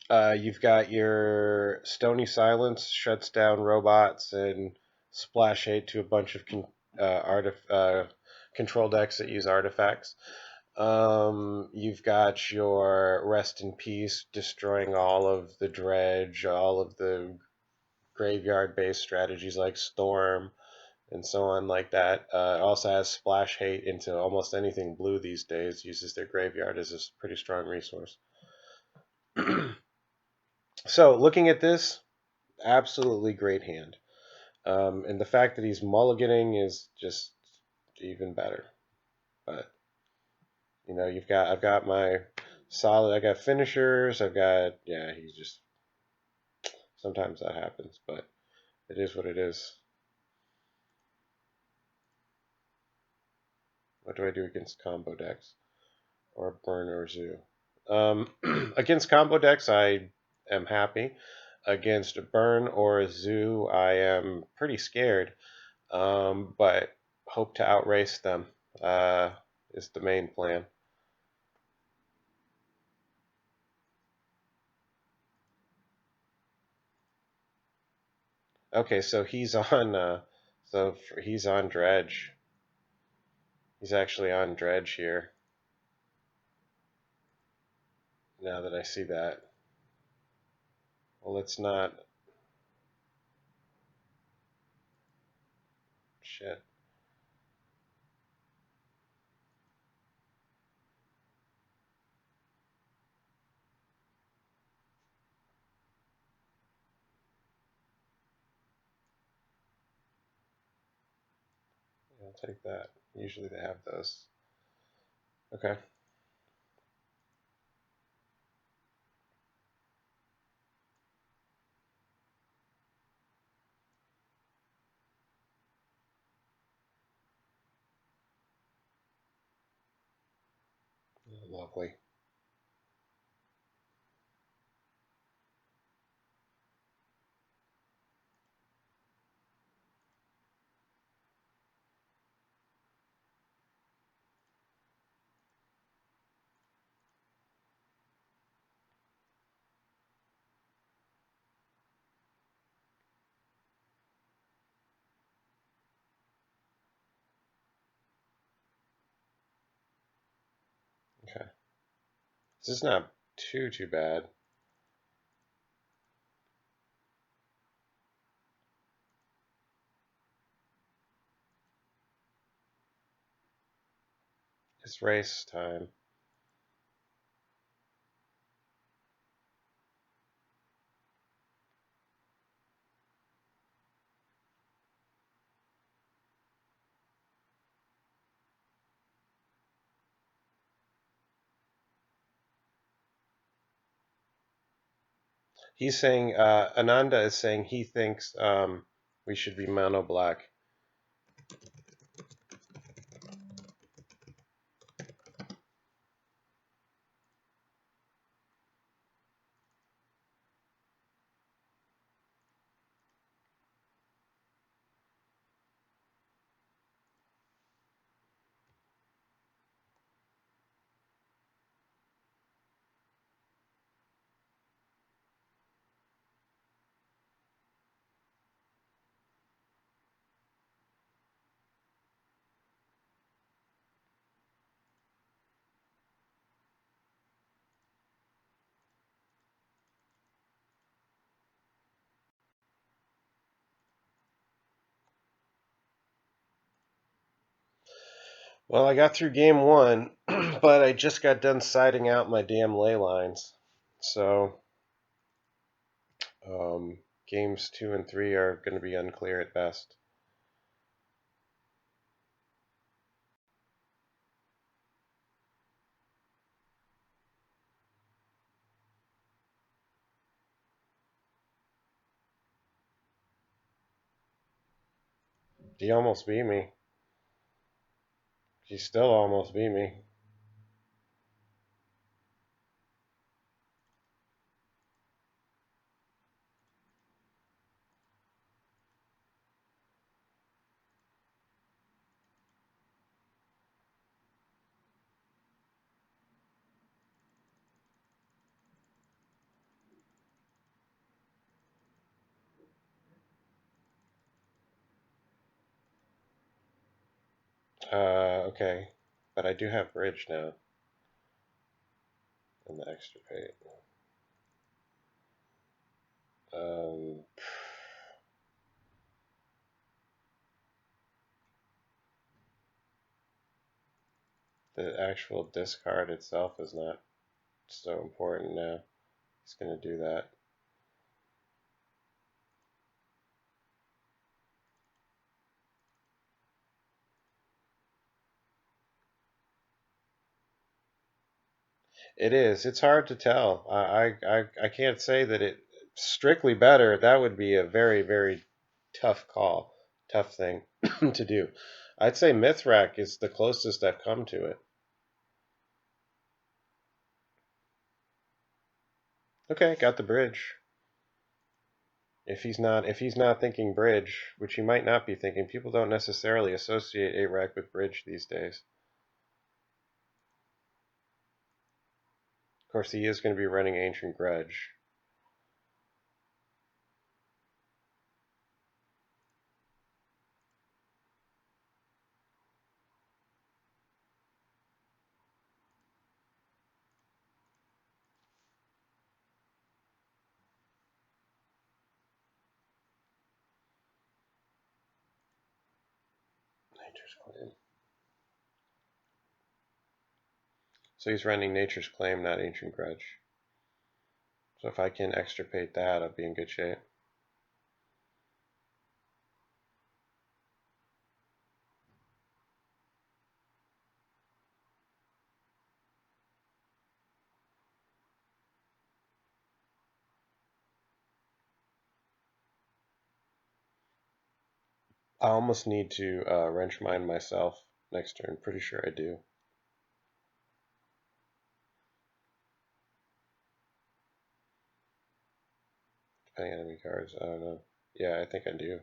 You've got your Stony Silence shuts down robots and splash hate to a bunch of control decks that use artifacts. You've got your Rest in Peace destroying all of the dredge, all of the graveyard-based strategies like Storm and so on like that. It also has Splash Hate into almost anything blue these days. Uses their graveyard as a pretty strong resource. So looking at this, absolutely great hand. And the fact that he's mulliganing is just even better. But I've got my solid. I got finishers. He's just sometimes that happens, but it is what it is. What do I do against combo decks or burn or zoo? Against combo decks, I am happy. Against a burn or a zoo, I am pretty scared. But hope to outrace them is the main plan. Okay, so he's on So he's on dredge. He's actually on dredge here. Now that I see that. Well, it's not. Shit. I'll take that. Usually they have those. Okay. Lovely. Okay. This is not too bad. It's race time. He's saying, Ananda is saying he thinks we should be mono black. Well, I got through game one, but I just got done siding out my damn ley lines. So, games 2 and 3 are going to be unclear at best. He almost beat me. He still almost beat me. Okay. But I do have bridge now. And the extra pay. Um, the actual discard itself is not so important now. He's going to do that. It is. It's hard to tell. I can't say that it strictly better. That would be a very tough call, tough thing to do. I'd say MythRack is the closest I've come to it. Okay, got the bridge. If he's not thinking bridge, which he might not be thinking, people don't necessarily associate ARAC with bridge these days. Of course, he is going to be running Ancient Grudge. Nature's Claim. So he's running Nature's Claim, not Ancient Grudge. So if I can extirpate that, I'll be in good shape. I almost need to Wrench Mine myself next turn. Pretty sure I do. Depending on enemy cards, I don't know. Yeah, I think I do.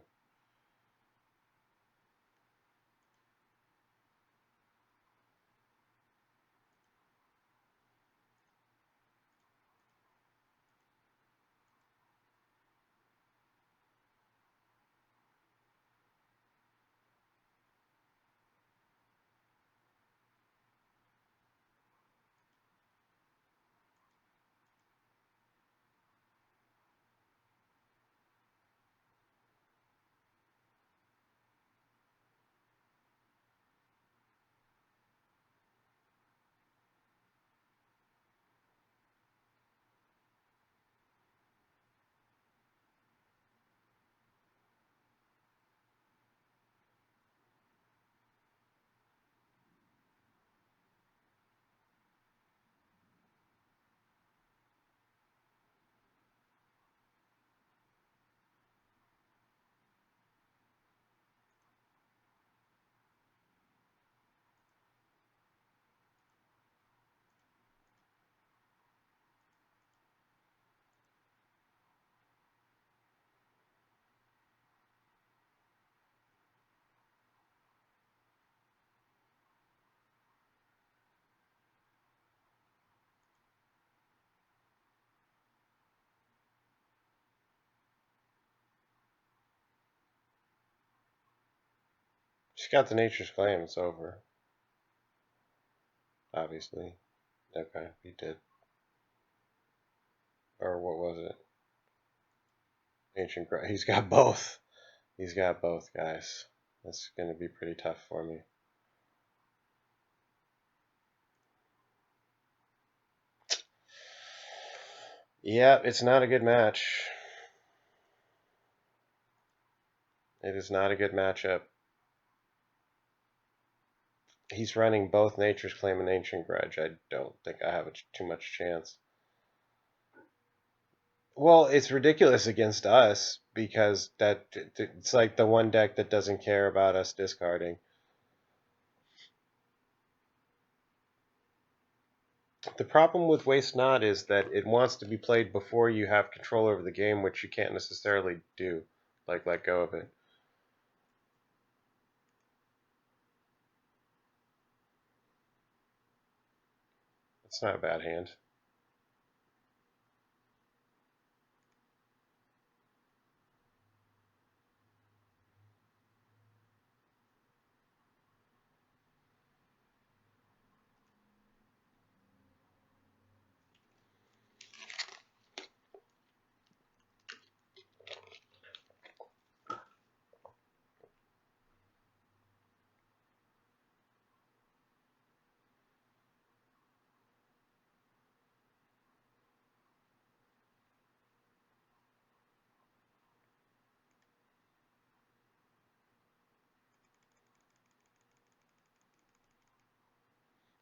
She's got the Nature's Claim. It's over. Obviously. Okay, he did. Or what was it? Ancient Grudge. He's got both. He's got both, guys. That's going to be pretty tough for me. Yeah, it's not a good match. It is not a good matchup. He's running both Nature's Claim and Ancient Grudge. I don't think I have too much chance. Well, it's ridiculous against us because it's like the one deck that doesn't care about us discarding. The problem with Waste Not is that it wants to be played before you have control over the game, which you can't necessarily do. Like, let go of it. It's not a bad hand.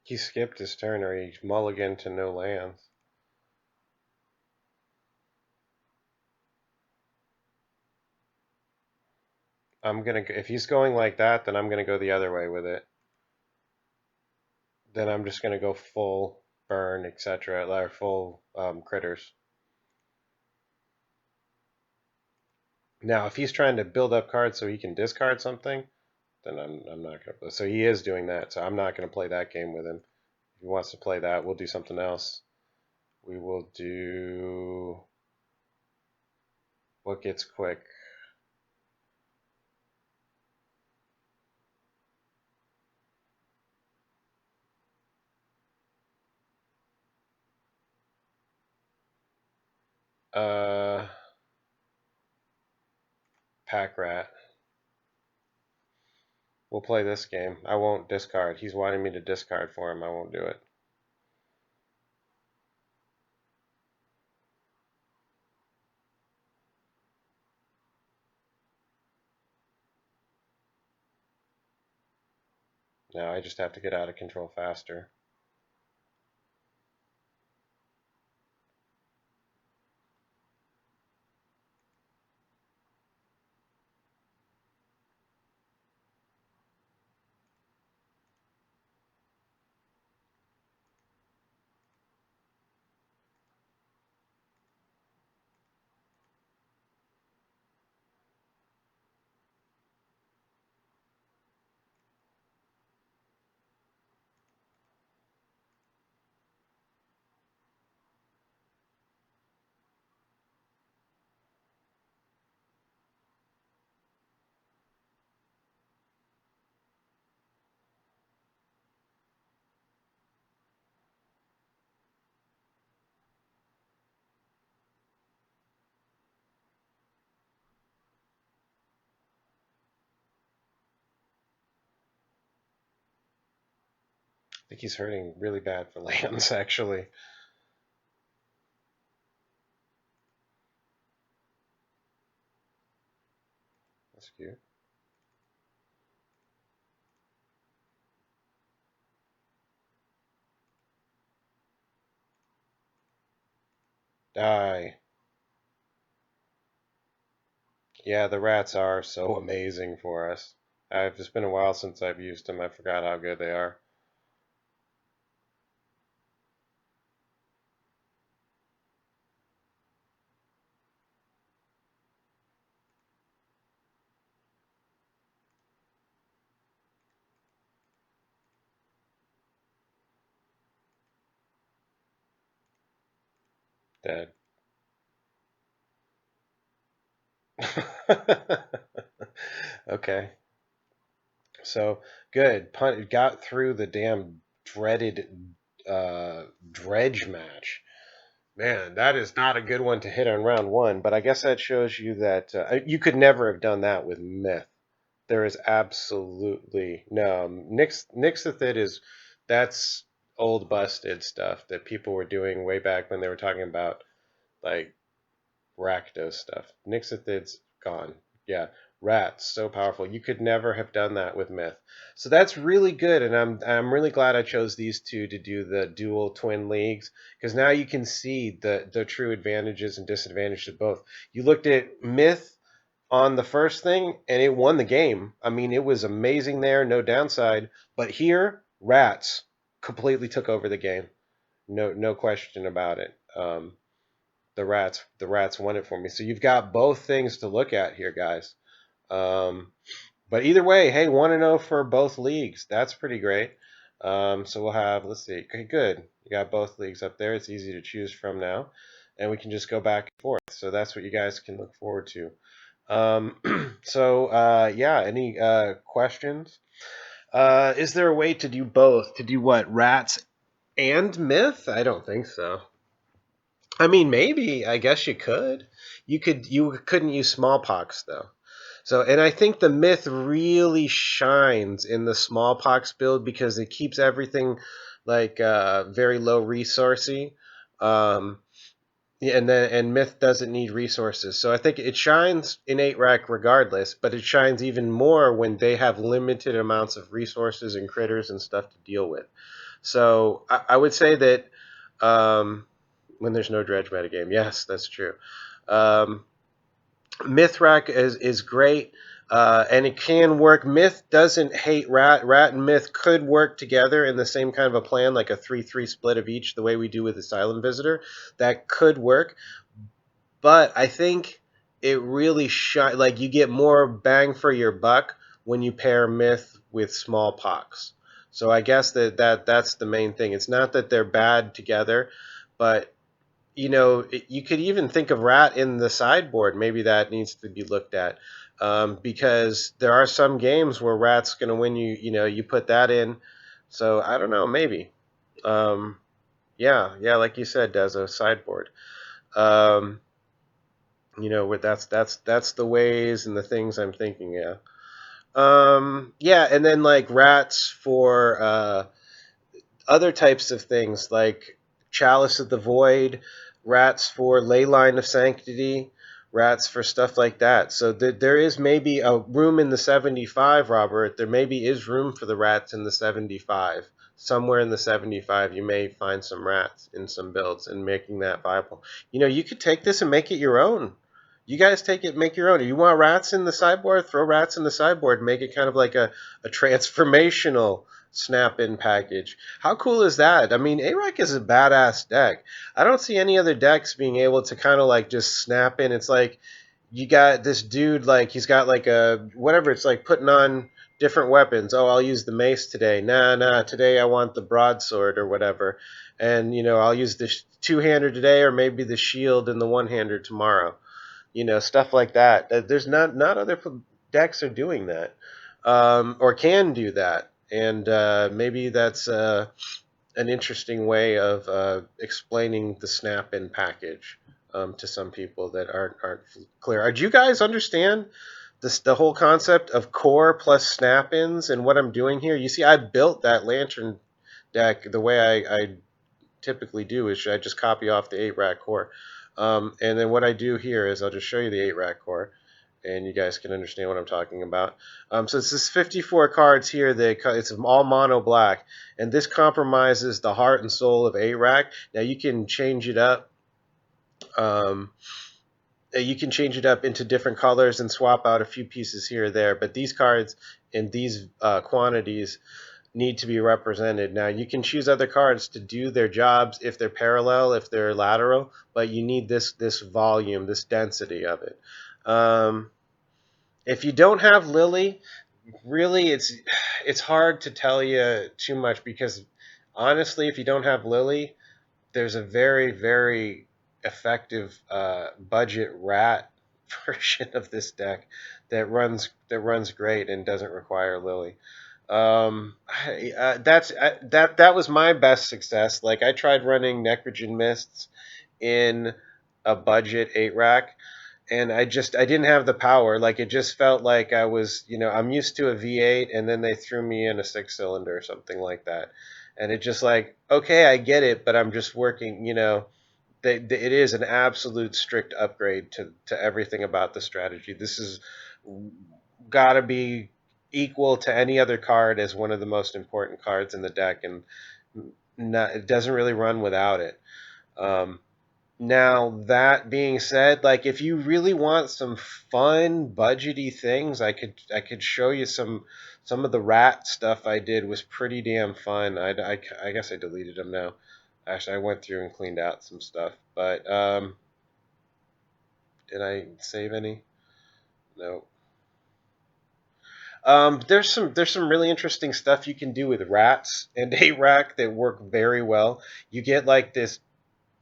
He skipped his turn, or he mulliganed to no lands. If he's going like that, then I'm gonna go the other way with it. Then I'm just gonna go full burn, etc., or full critters. Now, if he's trying to build up cards so he can discard something, then I'm not gonna. So he is doing that. So I'm not gonna play that game with him. If he wants to play that, we'll do something else. We will do what gets quick. Pack Rat. We'll play this game. I won't discard. He's wanting me to discard for him. I won't do it. Now I just have to get out of control faster. I think he's hurting really bad for lands, actually. That's cute. Die. Yeah, the rats are so amazing for us. It's been a while since I've used them. I forgot how good they are. Dead. Okay. So good. Got through the damn dreaded dredge match. Man, that is not a good one to hit on round one, but I guess that shows you that you could never have done that with Myth. There is absolutely no Nixithid is that's old busted stuff that people were doing way back when they were talking about like Rakdos stuff. Nixithid's gone. Yeah, rats so powerful. You could never have done that with Myth. So that's really good, and I'm really glad I chose these two to do the dual twin leagues because now you can see the true advantages and disadvantages of both. You looked at Myth on the first thing, and it won the game. I mean, it was amazing there, no downside. But here, rats completely took over the game. No question about it. The rats won it for me. So you've got both things to look at here, guys. Um, but either way, hey, 1-0 for both leagues. That's pretty great. So we'll have, let's see. Okay, good. You got both leagues up there. It's easy to choose from now. And we can just go back and forth. So that's what you guys can look forward to. Yeah, any questions? Is there a way to do both? To do what? Rats and Myth? I don't think so. I mean, maybe. I guess you could. You couldn't use Smallpox though. So, and I think the Myth really shines in the Smallpox build because it keeps everything like very low resourcey. Um, yeah, and Myth doesn't need resources, so I think it shines in 8-rack regardless. But it shines even more when they have limited amounts of resources and critters and stuff to deal with. So I would say that um, when there's no dredge metagame, yes, that's true. Um, MythRack is great, and it can work. Myth doesn't hate Rat. Rat and Myth could work together in the same kind of a plan, like a 3-3 split of each, the way we do with Asylum Visitor. That could work, but I think it really like you get more bang for your buck when you pair Myth with Smallpox. So I guess that's the main thing. It's not that they're bad together, but you could even think of Rat in the sideboard. Maybe that needs to be looked at because there are some games where Rat's going to win you. You put that in. So I don't know. Maybe. Um, yeah, like you said, does a sideboard. Where that's the ways and the things I'm thinking. Yeah. Yeah, and then like rats for other types of things like Chalice of the Void, rats for Leyline of Sanctity, rats for stuff like that. So there is maybe a room in the 75, Robert. There maybe is room for the rats in the 75. Somewhere in the 75, you may find some rats in some builds and making that viable. You know, you could take this and make it your own. You guys take it, make your own. You want rats in the sideboard? Throw rats in the sideboard. Make it kind of like a transformational snap-in package. How cool is that? I mean, ARAC is a badass deck. I don't see any other decks being able to kind of like just snap in. It's like you got this dude, like he's got like a whatever. It's like putting on different weapons. Oh, I'll use the mace today. Nah, today I want the broadsword or whatever. And you know, I'll use the two-hander today, or maybe the shield and the one-hander tomorrow. You know, stuff like that. There's not other decks are doing that, or can do that, and maybe that's an interesting way of explaining the snap-in package to some people that aren't clear. Do you guys understand the whole concept of core plus snap-ins and what I'm doing here? You see, I built that lantern deck the way I typically do is I just copy off the 8-rack core. And then what I do here is I'll just show you the 8-rack core, and you guys can understand what I'm talking about. So it's this 54 cards here. It's all mono black, and this compromises the heart and soul of 8-rack. Now you can change it up. You can change it up into different colors and swap out a few pieces here or there, but these cards in these quantities need to be represented. Now, you can choose other cards to do their jobs if they're parallel, if they're lateral, but you need this volume, this density of it. If you don't have Lily, really it's hard to tell you too much because honestly, if you don't have Lily, there's a very, very effective budget rat version of this deck that runs great and doesn't require Lily. That was my best success. Like I tried running Necrogen Mists in a budget 8-rack, and I didn't have the power. Like it just felt like I was, you know, I'm used to a V8, and then they threw me in a 6-cylinder or something like that, and it just like, okay, I get it, but I'm just working, you know. It is an absolute strict upgrade to everything about the strategy. This is got to be equal to any other card as one of the most important cards in the deck, and it doesn't really run without it. Now that being said, like if you really want some fun budgety things, I could show you some of the rat stuff I did was pretty damn fun. I guess I deleted them now. Actually, I went through and cleaned out some stuff, but did I save any? No. There's some really interesting stuff you can do with rats and 8-rack that work very well. You get like this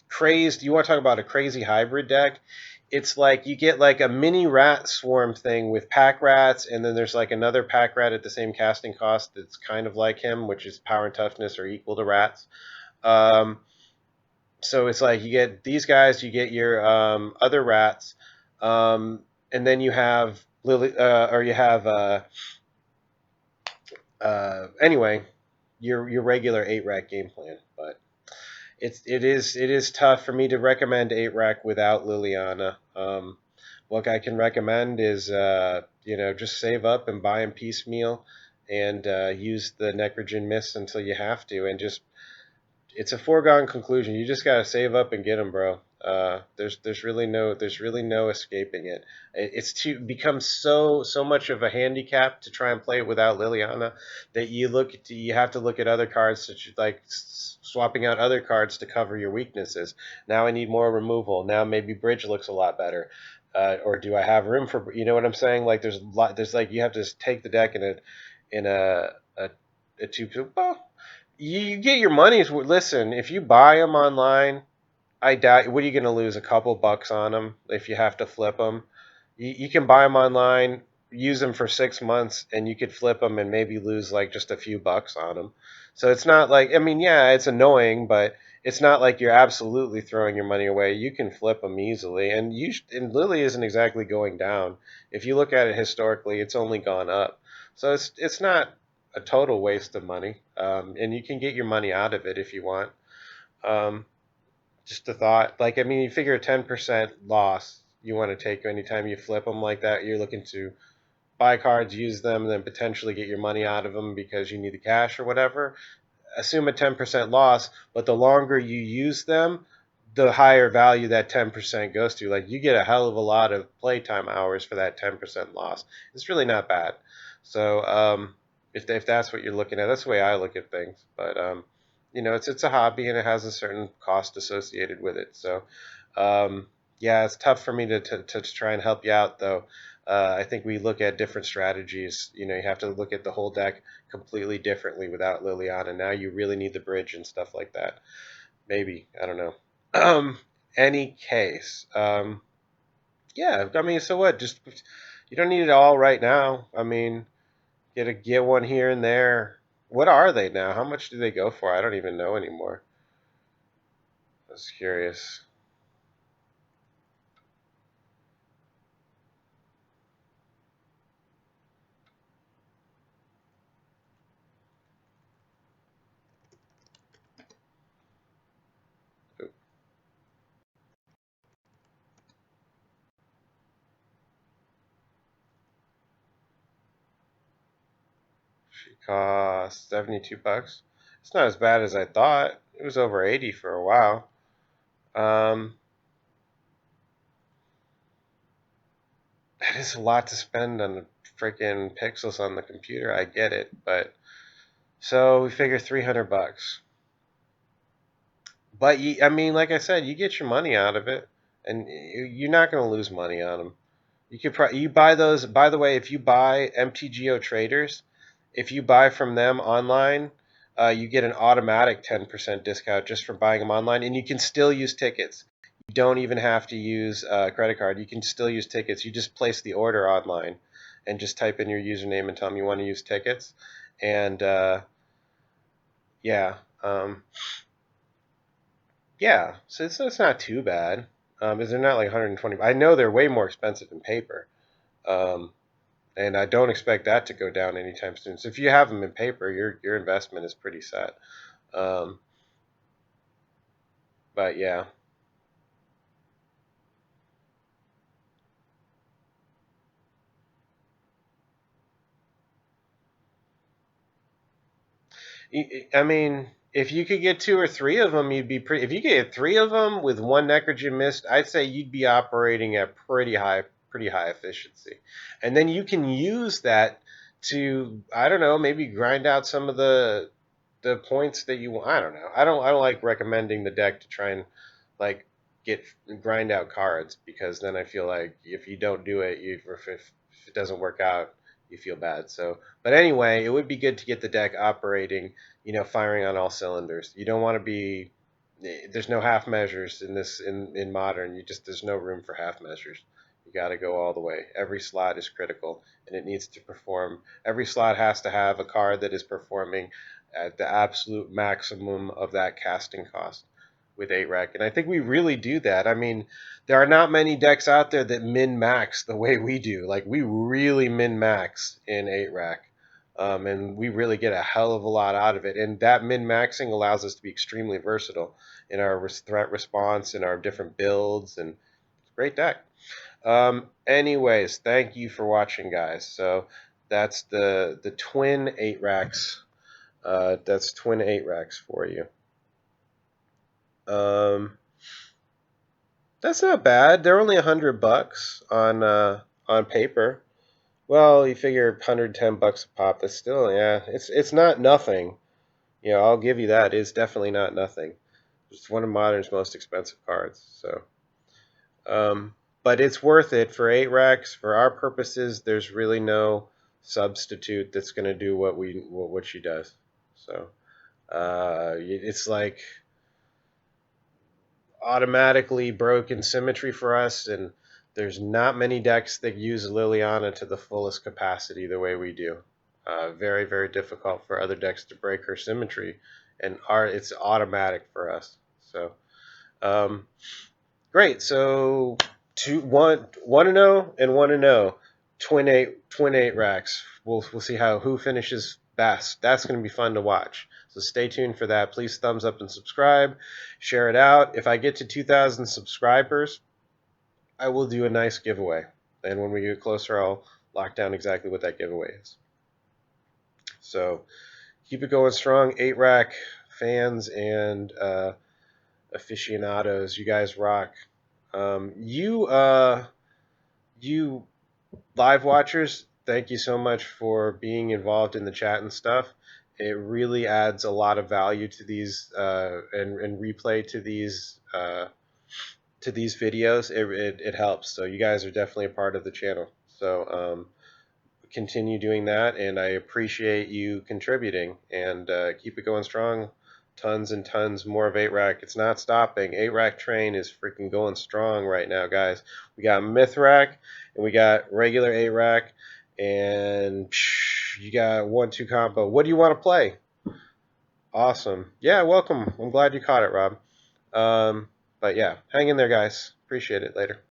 crazed. You want to talk about a crazy hybrid deck? It's like you get like a mini rat swarm thing with pack rats, and then there's like another pack rat at the same casting cost that's kind of like him, which is power and toughness are equal to rats. So it's like you get these guys, you get your other rats, and then you have Lily, or you have anyway, your regular 8-rack game plan. But it is tough for me to recommend 8-rack without Liliana. What I can recommend is you know, just save up and buy them piecemeal, and use the Necrogen Mists until you have to, and just it's a foregone conclusion. You just gotta save up and get them, bro. There's really no escaping it. It's becomes so much of a handicap to try and play it without Liliana that you have to look at other cards, such as like swapping out other cards to cover your weaknesses. Now I need more removal. Now maybe Bridge looks a lot better. Or do I have room for, you know what I'm saying? Like there's like you have to take the deck in a two. Well, you get your money's worth. Listen, if you buy them online, I doubt. What are you going to lose? A couple bucks on them if you have to flip them. You can buy them online, use them for 6 months, and you could flip them and maybe lose like just a few bucks on them. So it's not like, I mean, yeah, it's annoying, but it's not like you're absolutely throwing your money away. You can flip them easily, and Lily isn't exactly going down. If you look at it historically, it's only gone up. So it's not a total waste of money, and you can get your money out of it if you want. Um, just a thought. Like, I mean, you figure a 10% loss you want to take anytime you flip them like that. You're looking to buy cards, use them, and then potentially get your money out of them because you need the cash or whatever. Assume a 10% loss, but the longer you use them, the higher value that 10% goes to. Like, you get a hell of a lot of playtime hours for that 10% loss. It's really not bad. So, if that's what you're looking at, that's the way I look at things. But, it's a hobby and it has a certain cost associated with it. So, yeah, it's tough for me to try and help you out, though. I think we look at different strategies. You have to look at the whole deck completely differently without Liliana. Now you really need the bridge and stuff like that. Maybe, I don't know. Any case, yeah. I mean, so what? Just you don't need it all right now. I mean, get one here and there. What are they now? How much do they go for? I don't even know anymore. I was curious. She cost $72. It's not as bad as I thought. It was over 80 for a while. Um, that is a lot to spend on the freaking pixels on the computer. I get it, but so we figure $300. But I mean, like I said, you get your money out of it, and you're not going to lose money on them. You could you buy those. By the way, if you buy MTGO traders, if you buy from them online, you get an automatic 10% discount just for buying them online, and you can still use tickets. You don't even have to use a credit card. You can still use tickets. You just place the order online, and just type in your username and tell them you want to use tickets, and yeah. Yeah, so it's not too bad. Is they're not like 120. I know they're way more expensive in paper, um, and I don't expect that to go down anytime soon. So if you have them in paper, your investment is pretty set. Um, but yeah, I mean, if you could get two or three of them, you'd be pretty. If you could get three of them with one Necrogen Mist, I'd say you'd be operating at pretty high efficiency. And then you can use that to, I don't know, maybe grind out some of the points that you want. I don't know. I don't like recommending the deck to try and like get grind out cards because then I feel like if you don't do it, if it doesn't work out, you feel bad. So, but anyway, it would be good to get the deck operating, firing on all cylinders. You don't want to be there's no half measures in this in modern. There's no room for half measures. You got to go all the way. Every slot is critical and it needs to perform. Every slot has to have a card that is performing at the absolute maximum of that casting cost with 8-Rack. And I think we really do that. I mean, there are not many decks out there that min-max the way we do. Like, we really min-max in 8-Rack. And we really get a hell of a lot out of it. And that min-maxing allows us to be extremely versatile in our threat response and our different builds. And it's a great deck. Anyways, thank you for watching, guys. So that's the twin 8-Racks. That's twin 8-Racks for you. That's not bad. They're only $100 on paper. Well, you figure $110 a pop. That's still, yeah. It's not nothing. I'll give you that. It's definitely not nothing. It's one of Modern's most expensive cards. So, but it's worth it for 8-Racks. For our purposes, there's really no substitute that's going to do what she does. So, it's like automatically broken symmetry for us, and there's not many decks that use Liliana to the fullest capacity the way we do. Very, very difficult for other decks to break her symmetry, and it's automatic for us. So, great. So, 1-0 and 1-0. twin eight racks. We'll see who finishes best. That's going to be fun to watch. So stay tuned for that. Please thumbs up and subscribe. Share it out. If I get to 2,000 subscribers, I will do a nice giveaway. And when we get closer, I'll lock down exactly what that giveaway is. So keep it going strong, 8-rack fans and aficionados. You guys rock. You live watchers, thank you so much for being involved in the chat and stuff. It really adds a lot of value to these and replay to these videos. It helps. So you guys are definitely a part of the channel. So continue doing that, and I appreciate you contributing, and keep it going strong. Tons and tons more of 8-rack. It's not stopping. 8-rack train is freaking going strong right now, guys. We got MythRack, and we got regular 8-rack, and you got 1-2 combo. What do you want to play? Awesome. Yeah, welcome. I'm glad you caught it, Rob. But yeah, hang in there, guys. Appreciate it. Later.